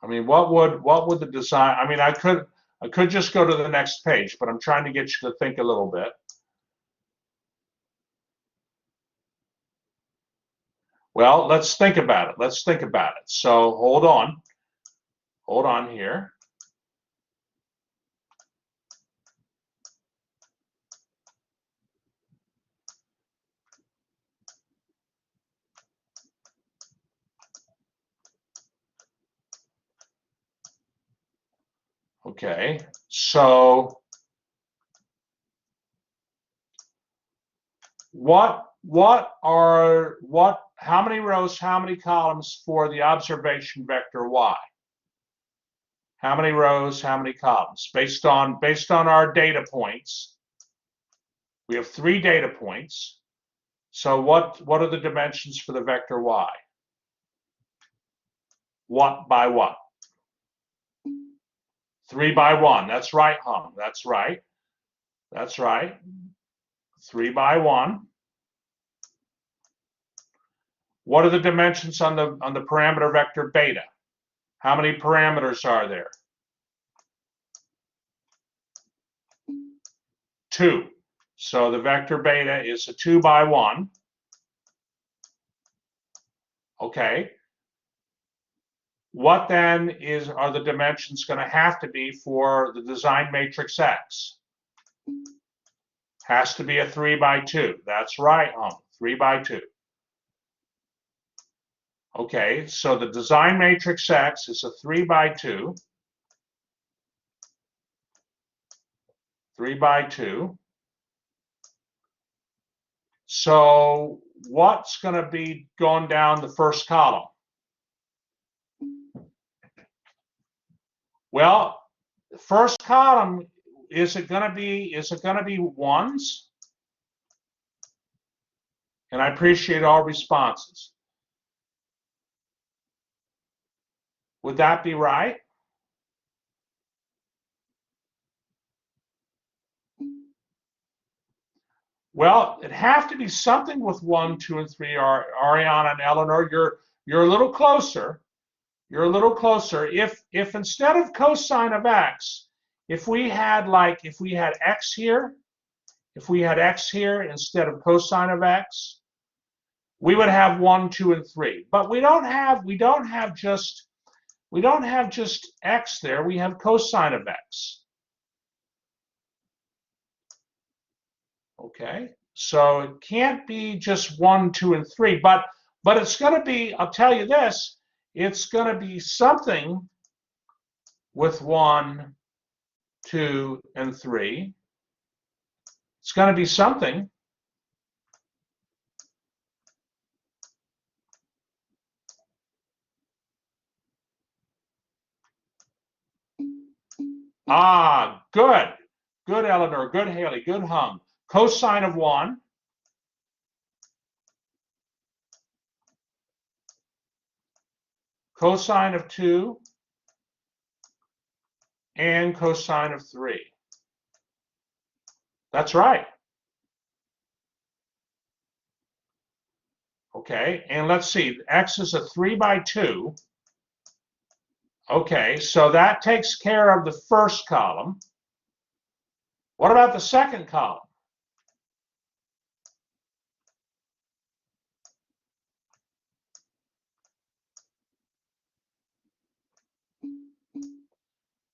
S1: I mean, what would the design, I mean, I could just go to the next page, but I'm trying to get you to think a little bit. Well, let's think about it. Let's think about it. So hold on. Hold on here. Okay, so how many rows, how many columns for the observation vector Y? How many rows, how many columns? Based on our data points, we have 3 data points. So what are the dimensions for the vector Y? What by what? 3 by 1. That's right, Hum. That's right. That's right. 3 by 1. What are the dimensions on the parameter vector beta? How many parameters are there? 2. So the vector beta is a 2 by 1. Okay. What then are the dimensions going to have to be for the design matrix X? Has to be a 3 by 2. That's right, 3 by 2. Okay, so the design matrix X is a 3 by 2. 3 by 2. So what's going to be going down the first column? Well, the first column, is it going to be ones? And I appreciate all responses. Would that be right? Well, it'd have to be something with 1, 2, and 3. Ariana and Eleanor, you're a little closer. You're a little closer. If instead of cosine of x, if we had x here, if we had x here instead of cosine of x, we would have 1, 2, and 3. But we don't have just x there. We have cosine of x. Okay, so it can't be just 1, 2, and 3, but it's going to be, I'll tell you this, it's going to be something with 1, 2, and 3. It's going to be something. Ah, good. Good, Eleanor. Good, Haley. Good, Hung. Cosine of 1. Cosine of 2. And cosine of 3. That's right. Okay, and let's see. X is a 3 by 2. Okay, so that takes care of the first column. What about the second column?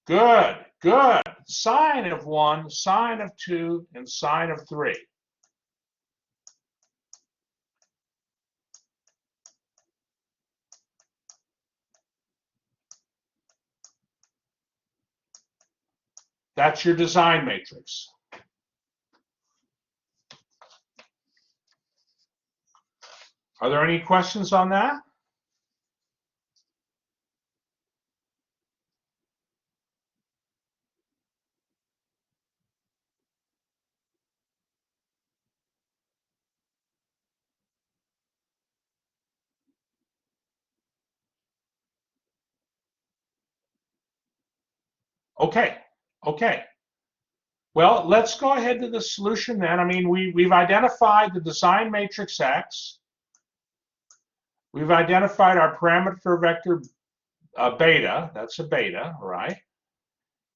S1: Good, good. Sine of 1, sine of 2, and sine of 3. That's your design matrix. Are there any questions on that? Okay, okay. Well, let's go ahead to the solution then. I mean, we've identified the design matrix X. We've identified our parameter vector beta. That's a beta, right?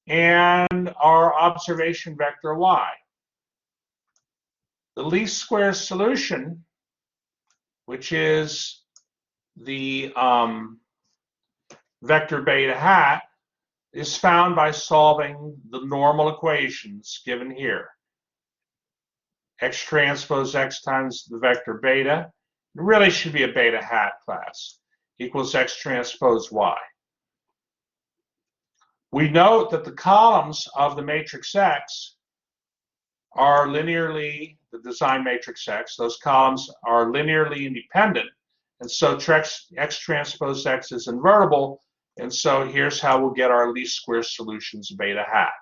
S1: And our observation vector Y. The least squares solution, which is the vector beta hat, is found by solving the normal equations given here. X transpose X times the vector beta, it really should be a beta hat class, equals X transpose Y. We note that the columns of the matrix X are linearly, the design matrix X, those columns are linearly independent, and so X transpose X is invertible, and so here's how we'll get our least squares solutions beta hat.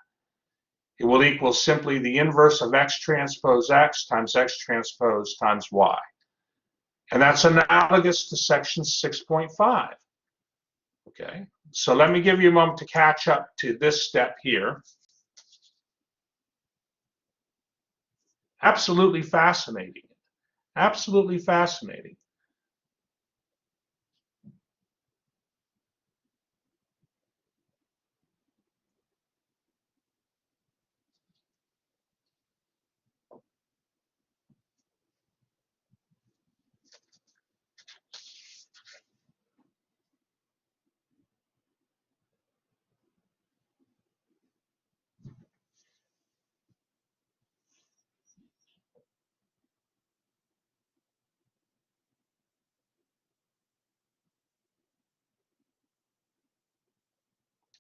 S1: It will equal simply the inverse of X transpose X times X transpose times Y. And that's analogous to section 6.5. Okay, so let me give you a moment to catch up to this step here. Absolutely fascinating. Absolutely fascinating.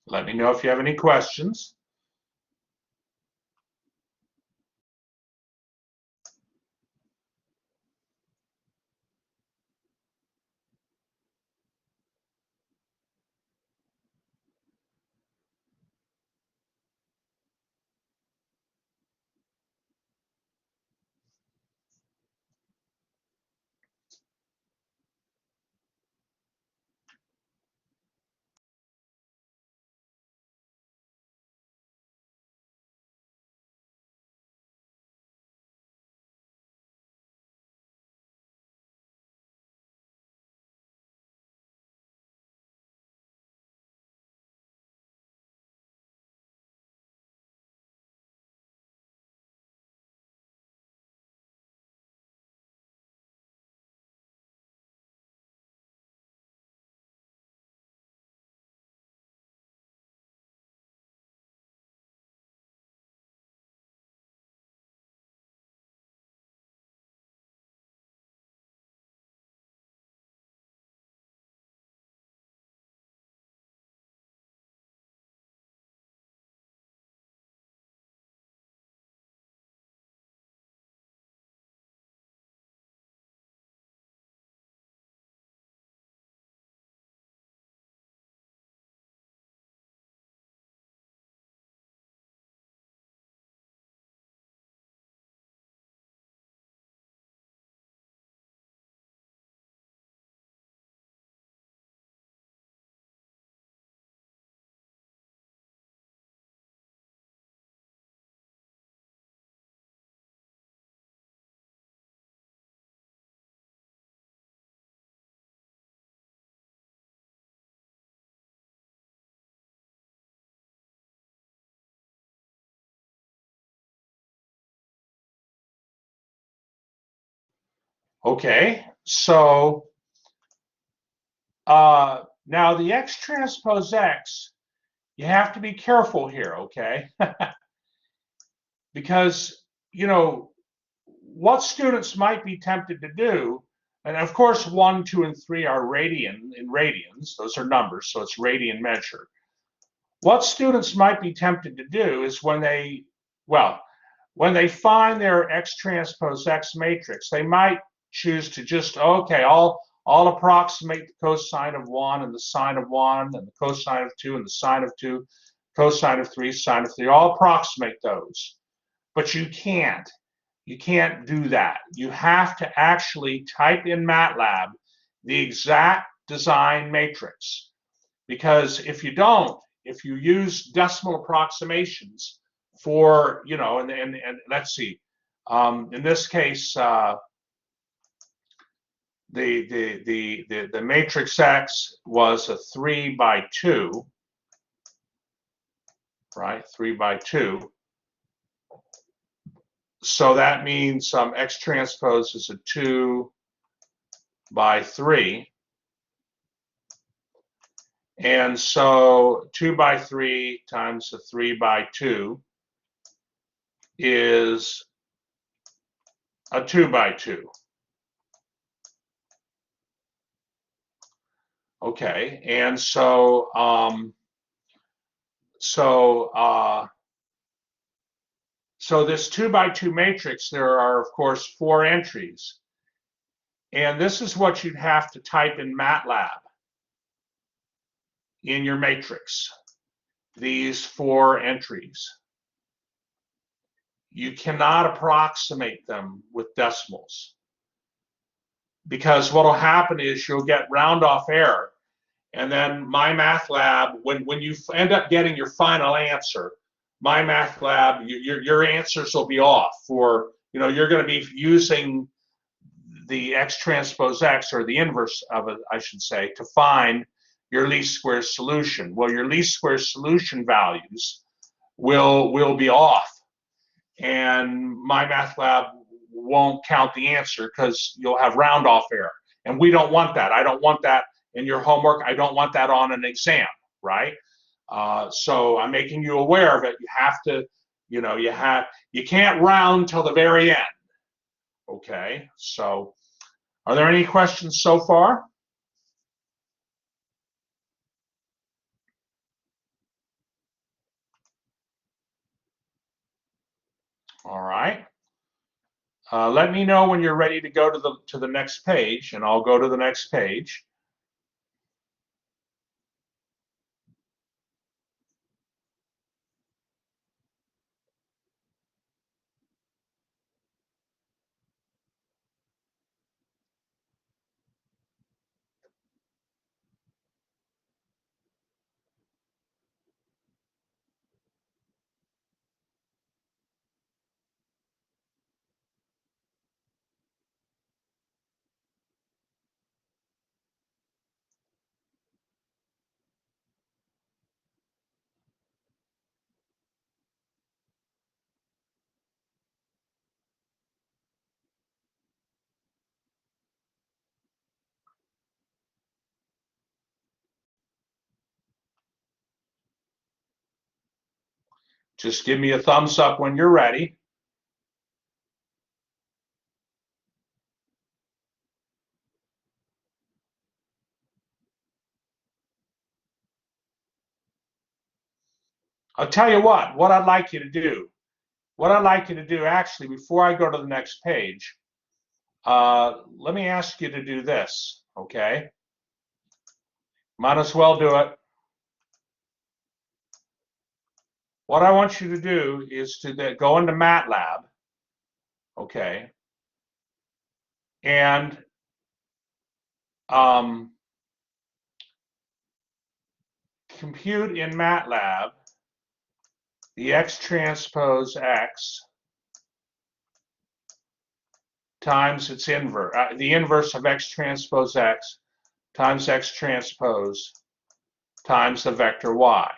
S1: Let me know if you have any questions. Okay, so now the X transpose X, you have to be careful here, okay? Because, you know, what students might be tempted to do, and of course 1, 2, and 3 are radians, those are numbers, so it's radian measure. What students might be tempted to do is when they find their X transpose X matrix, they might choose to just, okay, I'll approximate the cosine of 1 and the sine of 1 and the cosine of 2 and the sine of 2, cosine of 3, sine of 3. I'll approximate those. But you can't. You can't do that. You have to actually type in MATLAB the exact design matrix. Because if you don't, if you use decimal approximations for, you know, and let's see, in this case, the matrix X was a 3 by 2, right? 3 by 2. So that means X transpose is a 2 by 3. And so 2 by 3 times a 3 by 2 is a 2 by 2. Okay, and so so this 2 by 2 matrix, there are of course 4 entries, and this is what you'd have to type in MATLAB in your matrix. These 4 entries. You cannot approximate them with decimals, because what will happen is you'll get round off error, and then MyMathLab, when you end up getting your final answer, MyMathLab, your answers will be off. For, you know, you're going to be using the X transpose X, or the inverse of it, I should say, to find your least squares solution. Well, your least squares solution values will be off, and MyMathLab won't count the answer because you'll have round off error, and we don't want that. I don't want that in your homework. I don't want that on an exam, right? So I'm making you aware of it. You have to, you know, you can't round till the very end. Okay, so are there any questions so far? All right. Let me know when you're ready to go to the next page, and I'll go to the next page. Just give me a thumbs up when you're ready. I'll tell you what I'd like you to do. What I'd like you to do, actually, before I go to the next page, let me ask you to do this, okay? Might as well do it. What I want you to do is to go into MATLAB, okay, and compute in MATLAB the X transpose X times its inverse, the inverse of X transpose X times X transpose times the vector Y.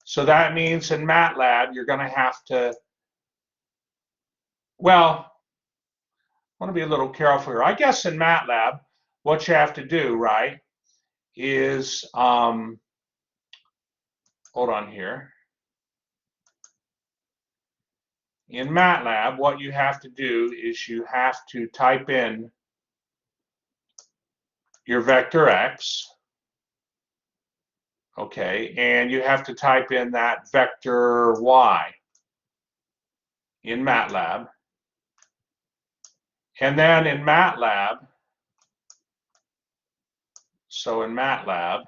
S1: So that means in MATLAB, you're going to have to, well, want to be a little careful here. I guess in MATLAB, what you have to do, right, is, hold on here. In MATLAB, what you have to do is you have to type in your vector x, okay, and you have to type in that vector y in MATLAB. And then in MATLAB, so in MATLAB,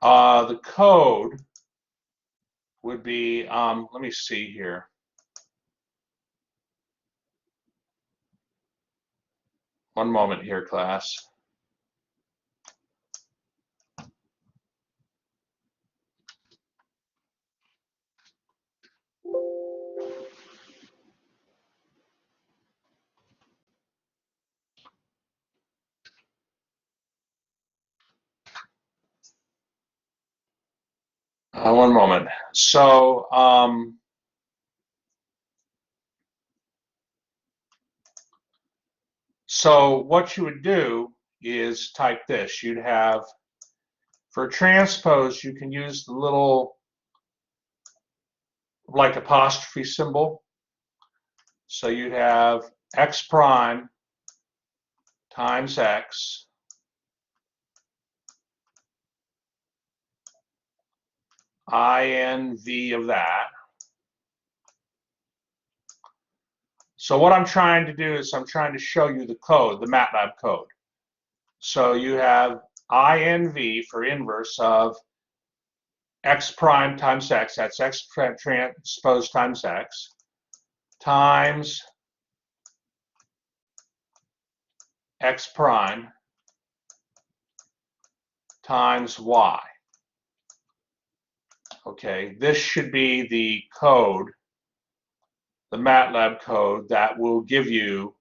S1: the code would be, let me see here. One moment here, class. One moment. So, so what you would do is type this. You'd have, for transpose, you can use the little, like, apostrophe symbol. So you'd have x prime times x INV of that. So what I'm trying to do is I'm trying to show you the code, the MATLAB code. So you have INV for inverse of x prime times x, that's x transpose times x, times x prime times y. Okay, this should be the code, the MATLAB code that will give you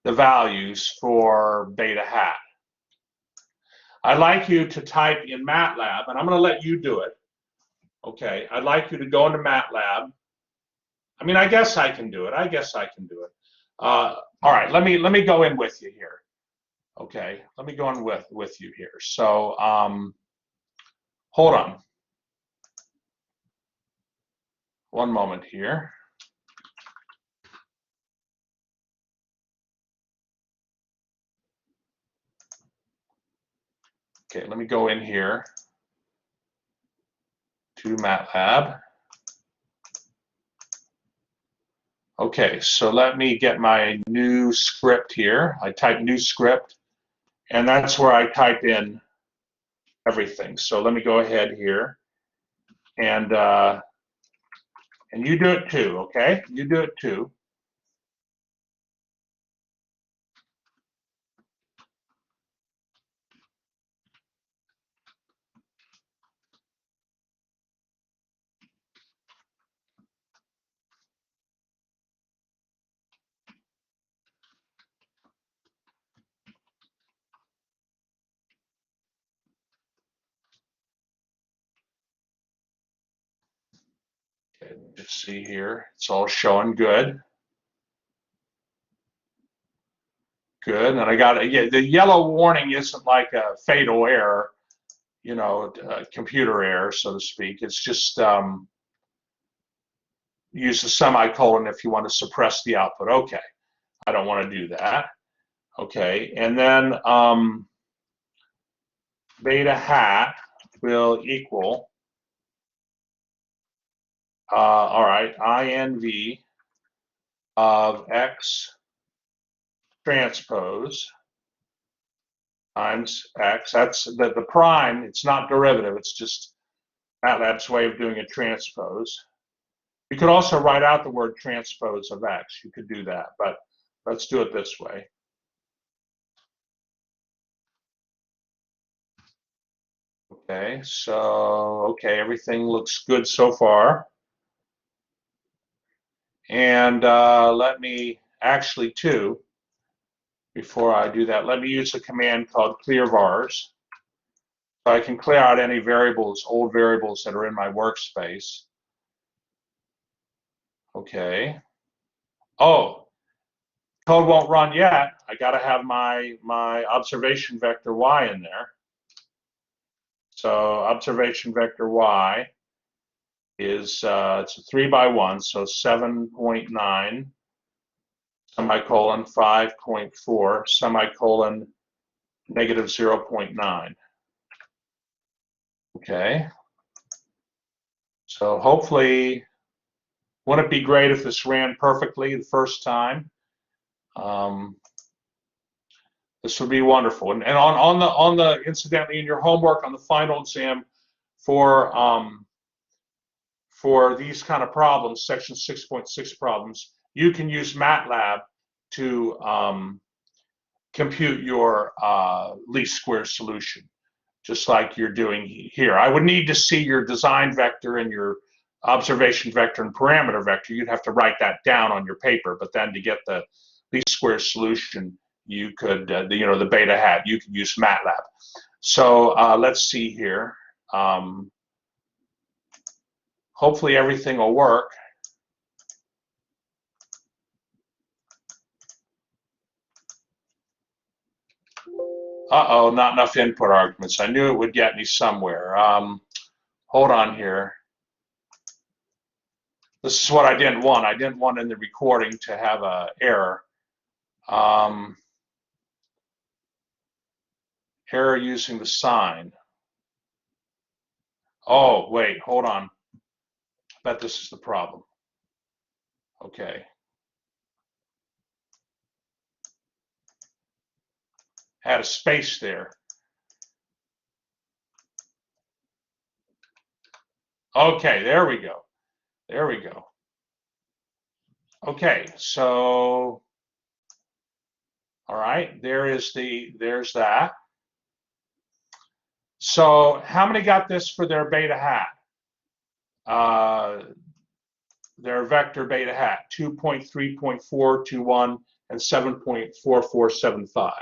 S1: the values for beta hat. I'd like you to type in MATLAB, and I'm going to let you do it. Okay, I'd like you to go into MATLAB. I mean, I guess I can do it. I guess I can do it. All right, let me go in with you here. Okay, let me go in with you here. So, hold on. One moment here. Okay, let me go in here to MATLAB. Okay, so let me get my new script here. I type new script, and that's where I type in everything. So let me go ahead here, and you do it too, okay? You do it too. Okay, let's see here. It's all showing good. Good, and I got yeah, the yellow warning isn't like a fatal error, you know, computer error, so to speak. It's just use a semicolon if you want to suppress the output. Okay, I don't want to do that. Okay, and then beta hat will equal, all right, INV of x transpose times x. That's the prime. It's not derivative. It's just MATLAB's way of doing a transpose. You could also write out the word transpose of x. You could do that, but let's do it this way. Okay, so, okay, everything looks good so far. And let me actually, too, before I do that, let me use a command called clear vars. So I can clear out any variables, old variables that are in my workspace. Okay. Oh, code won't run yet. I got to have my observation vector y in there. So observation vector y is it's a 3 by 1, so 7.9 semicolon 5.4 semicolon negative 0.9. Okay. So hopefully, wouldn't it be great if this ran perfectly the first time? This would be wonderful. And on the incidentally in your homework on the final exam for these kind of problems, section 6.6 problems, you can use MATLAB to compute your least squares solution, just like you're doing here. I would need to see your design vector and your observation vector and parameter vector. You'd have to write that down on your paper, but then to get the least squares solution, you could, the beta hat, you could use MATLAB. So let's see here. Hopefully everything will work. Uh-oh, not enough input arguments. I knew it would get me somewhere. Hold on here. This is what I didn't want. I didn't want in the recording to have an error. Error using the sign. Oh, wait, hold on. I bet this is the problem. Okay. Had a space there. Okay, there we go. There we go. Okay, so, all right, there's that. So how many got this for their beta hat? Their vector beta hat, 2.3.421 and 7.4475.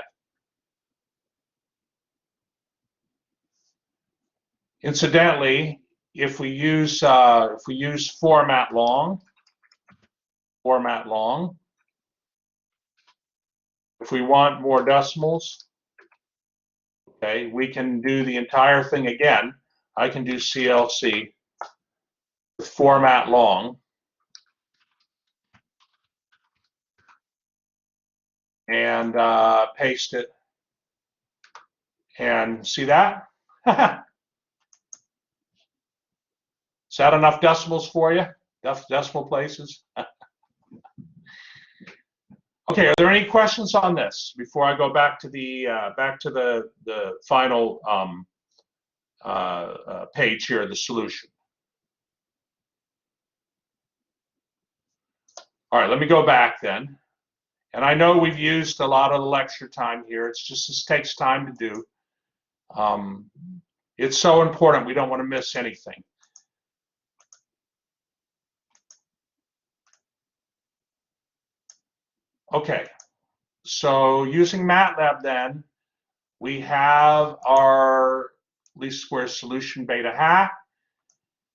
S1: Incidentally, if we use format long, if we want more decimals, okay, we can do the entire thing again. I can do CLC with format long. And paste it. And see that? Is that enough decimals for you? Decimal places? Okay, are there any questions on this before I go back to the final page here, the solution? All right, let me go back then. And I know we've used a lot of the lecture time here. It's just this takes time to do. It's so important. We don't want to miss anything. Okay, so using MATLAB then, we have our least squares solution beta hat.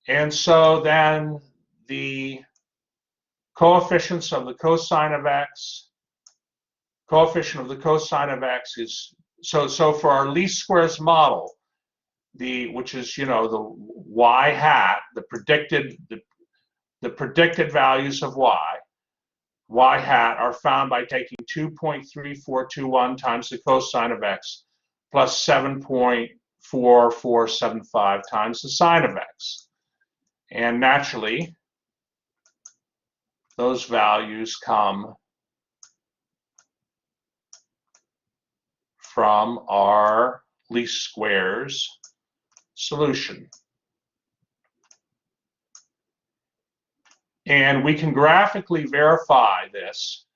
S1: And so then the coefficients of the cosine of x, coefficient of the cosine of x is, so for our least squares model, which is, the y hat, the predicted values of y hat are found by taking 2.3421 times the cosine of x plus 7.4475 times the sine of x. And naturally, those values come from our least squares solution. And we can graphically verify this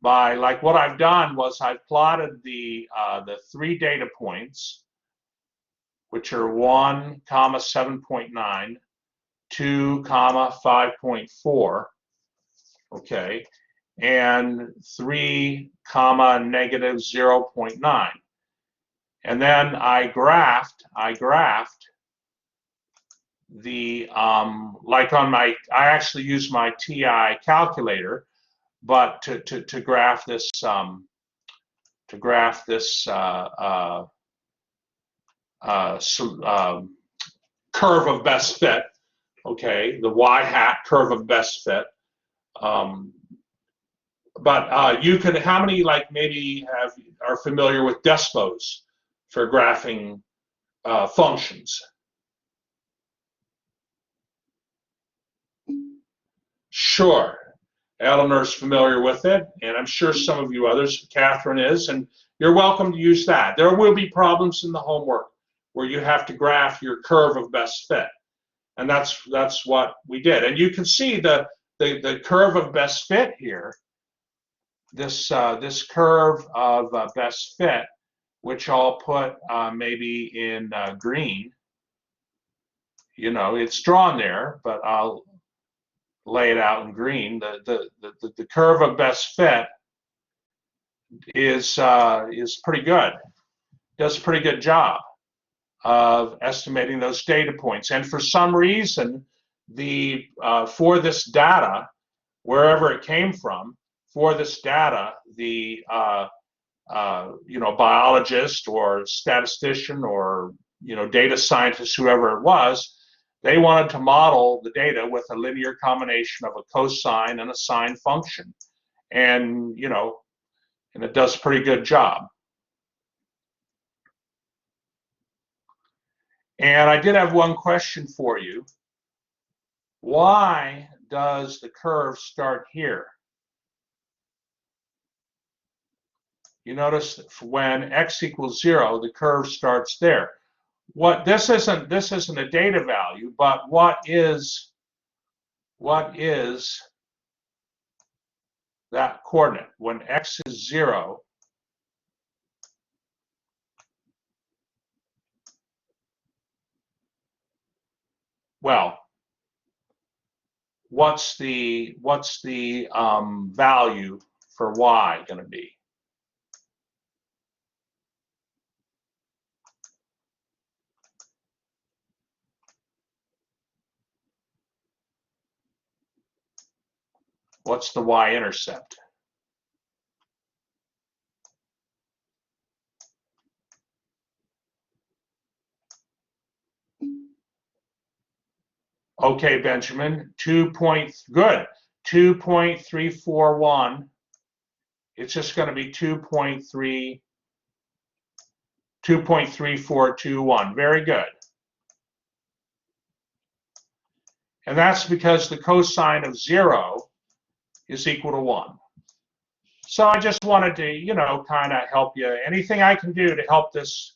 S1: by, like, what I've done was I've plotted the 3 data points, which are 1, 7.9, 2, 5.4, okay, and 3, negative 0.9. And then I graphed the, like on my, I actually used my TI calculator, but to graph this, curve of best fit, okay, the y hat curve of best fit. But you can, how many like maybe are familiar with despos for graphing functions? Sure. Eleanor's familiar with it, and I'm sure some of you others, Catherine is, and you're welcome to use that. There will be problems in the homework where you have to graph your curve of best fit, and that's what we did. And you can see the curve of best fit here. This curve of best fit, which I'll put maybe in green. You know, it's drawn there, but I'll lay it out in green. The curve of best fit is pretty good. Does a pretty good job of estimating those data points. And for some reason, the for this data, wherever it came from, for this data, the you know, biologist or statistician or, you know, data scientist, whoever it was, they wanted to model the data with a linear combination of a cosine and a sine function. And, you know, and it does a pretty good job. And I did have one question for you. Why does the curve start here? You notice when x equals 0, the curve starts there. What this isn't a data value, but what is that coordinate when x is 0? Well, what's the value for y going to be? What's the y-intercept? Okay, Benjamin, good. 2.341. It's just going to be 2.3421. Very good. And that's because the cosine of 0 is equal to 1. So I just wanted to, you know, kind of help you. Anything I can do to help this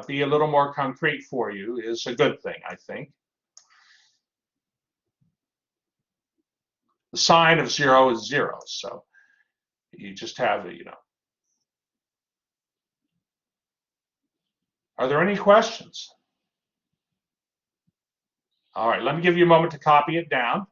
S1: be a little more concrete for you is a good thing, I think. The sine of 0 is 0, so you just have it, you know. Are there any questions? All right, let me give you a moment to copy it down.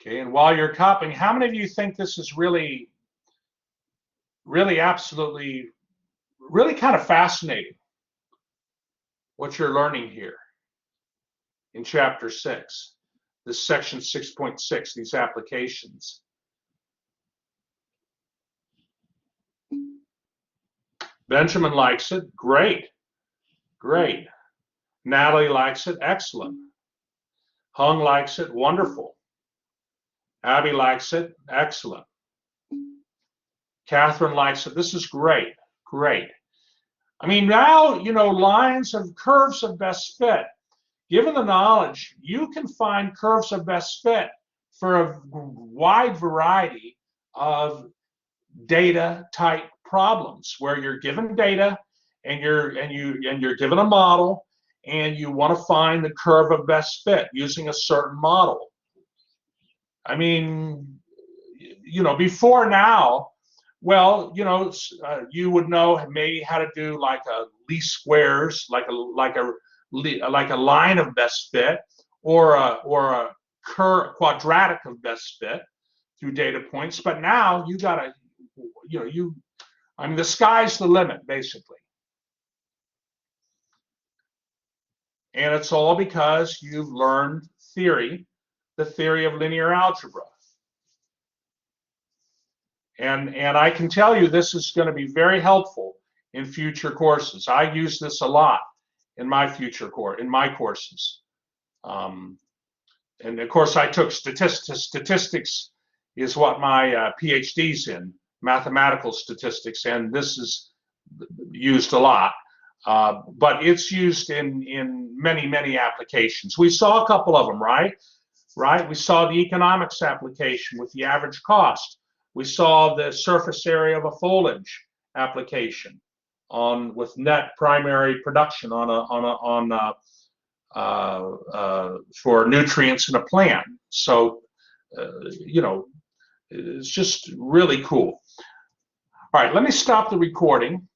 S1: Okay, and while you're copying, how many of you think this is really absolutely, really kind of fascinating, what you're learning here in chapter 6, this section 6.6, these applications? Benjamin likes it. Great. Great. Natalie likes it. Excellent. Hung likes it. Wonderful. Abby likes it. Excellent. Catherine likes it. This is great. Great. I mean, now, you know, lines of curves of best fit. Given the knowledge, you can find curves of best fit for a wide variety of data type problems where you're given data and you're given a model and you want to find the curve of best fit using a certain model. I mean, you know, before now, well, you know, you would know maybe how to do like a least squares, like a line of best fit, or a quadratic of best fit through data points. But now you gotta, you know, I mean, the sky's the limit basically, and it's all because you've learned the theory of linear algebra. And I can tell you this is going to be very helpful in future courses. I use this a lot in my courses. And of course, I took statistics. Statistics is what my PhD's in, mathematical statistics, and this is used a lot. But it's used in many applications. We saw a couple of them, right? We saw the economics application with the average cost. We saw the surface area of a foliage application with net primary production for nutrients in a plant. So, you know, it's just really cool. All right, let me stop the recording.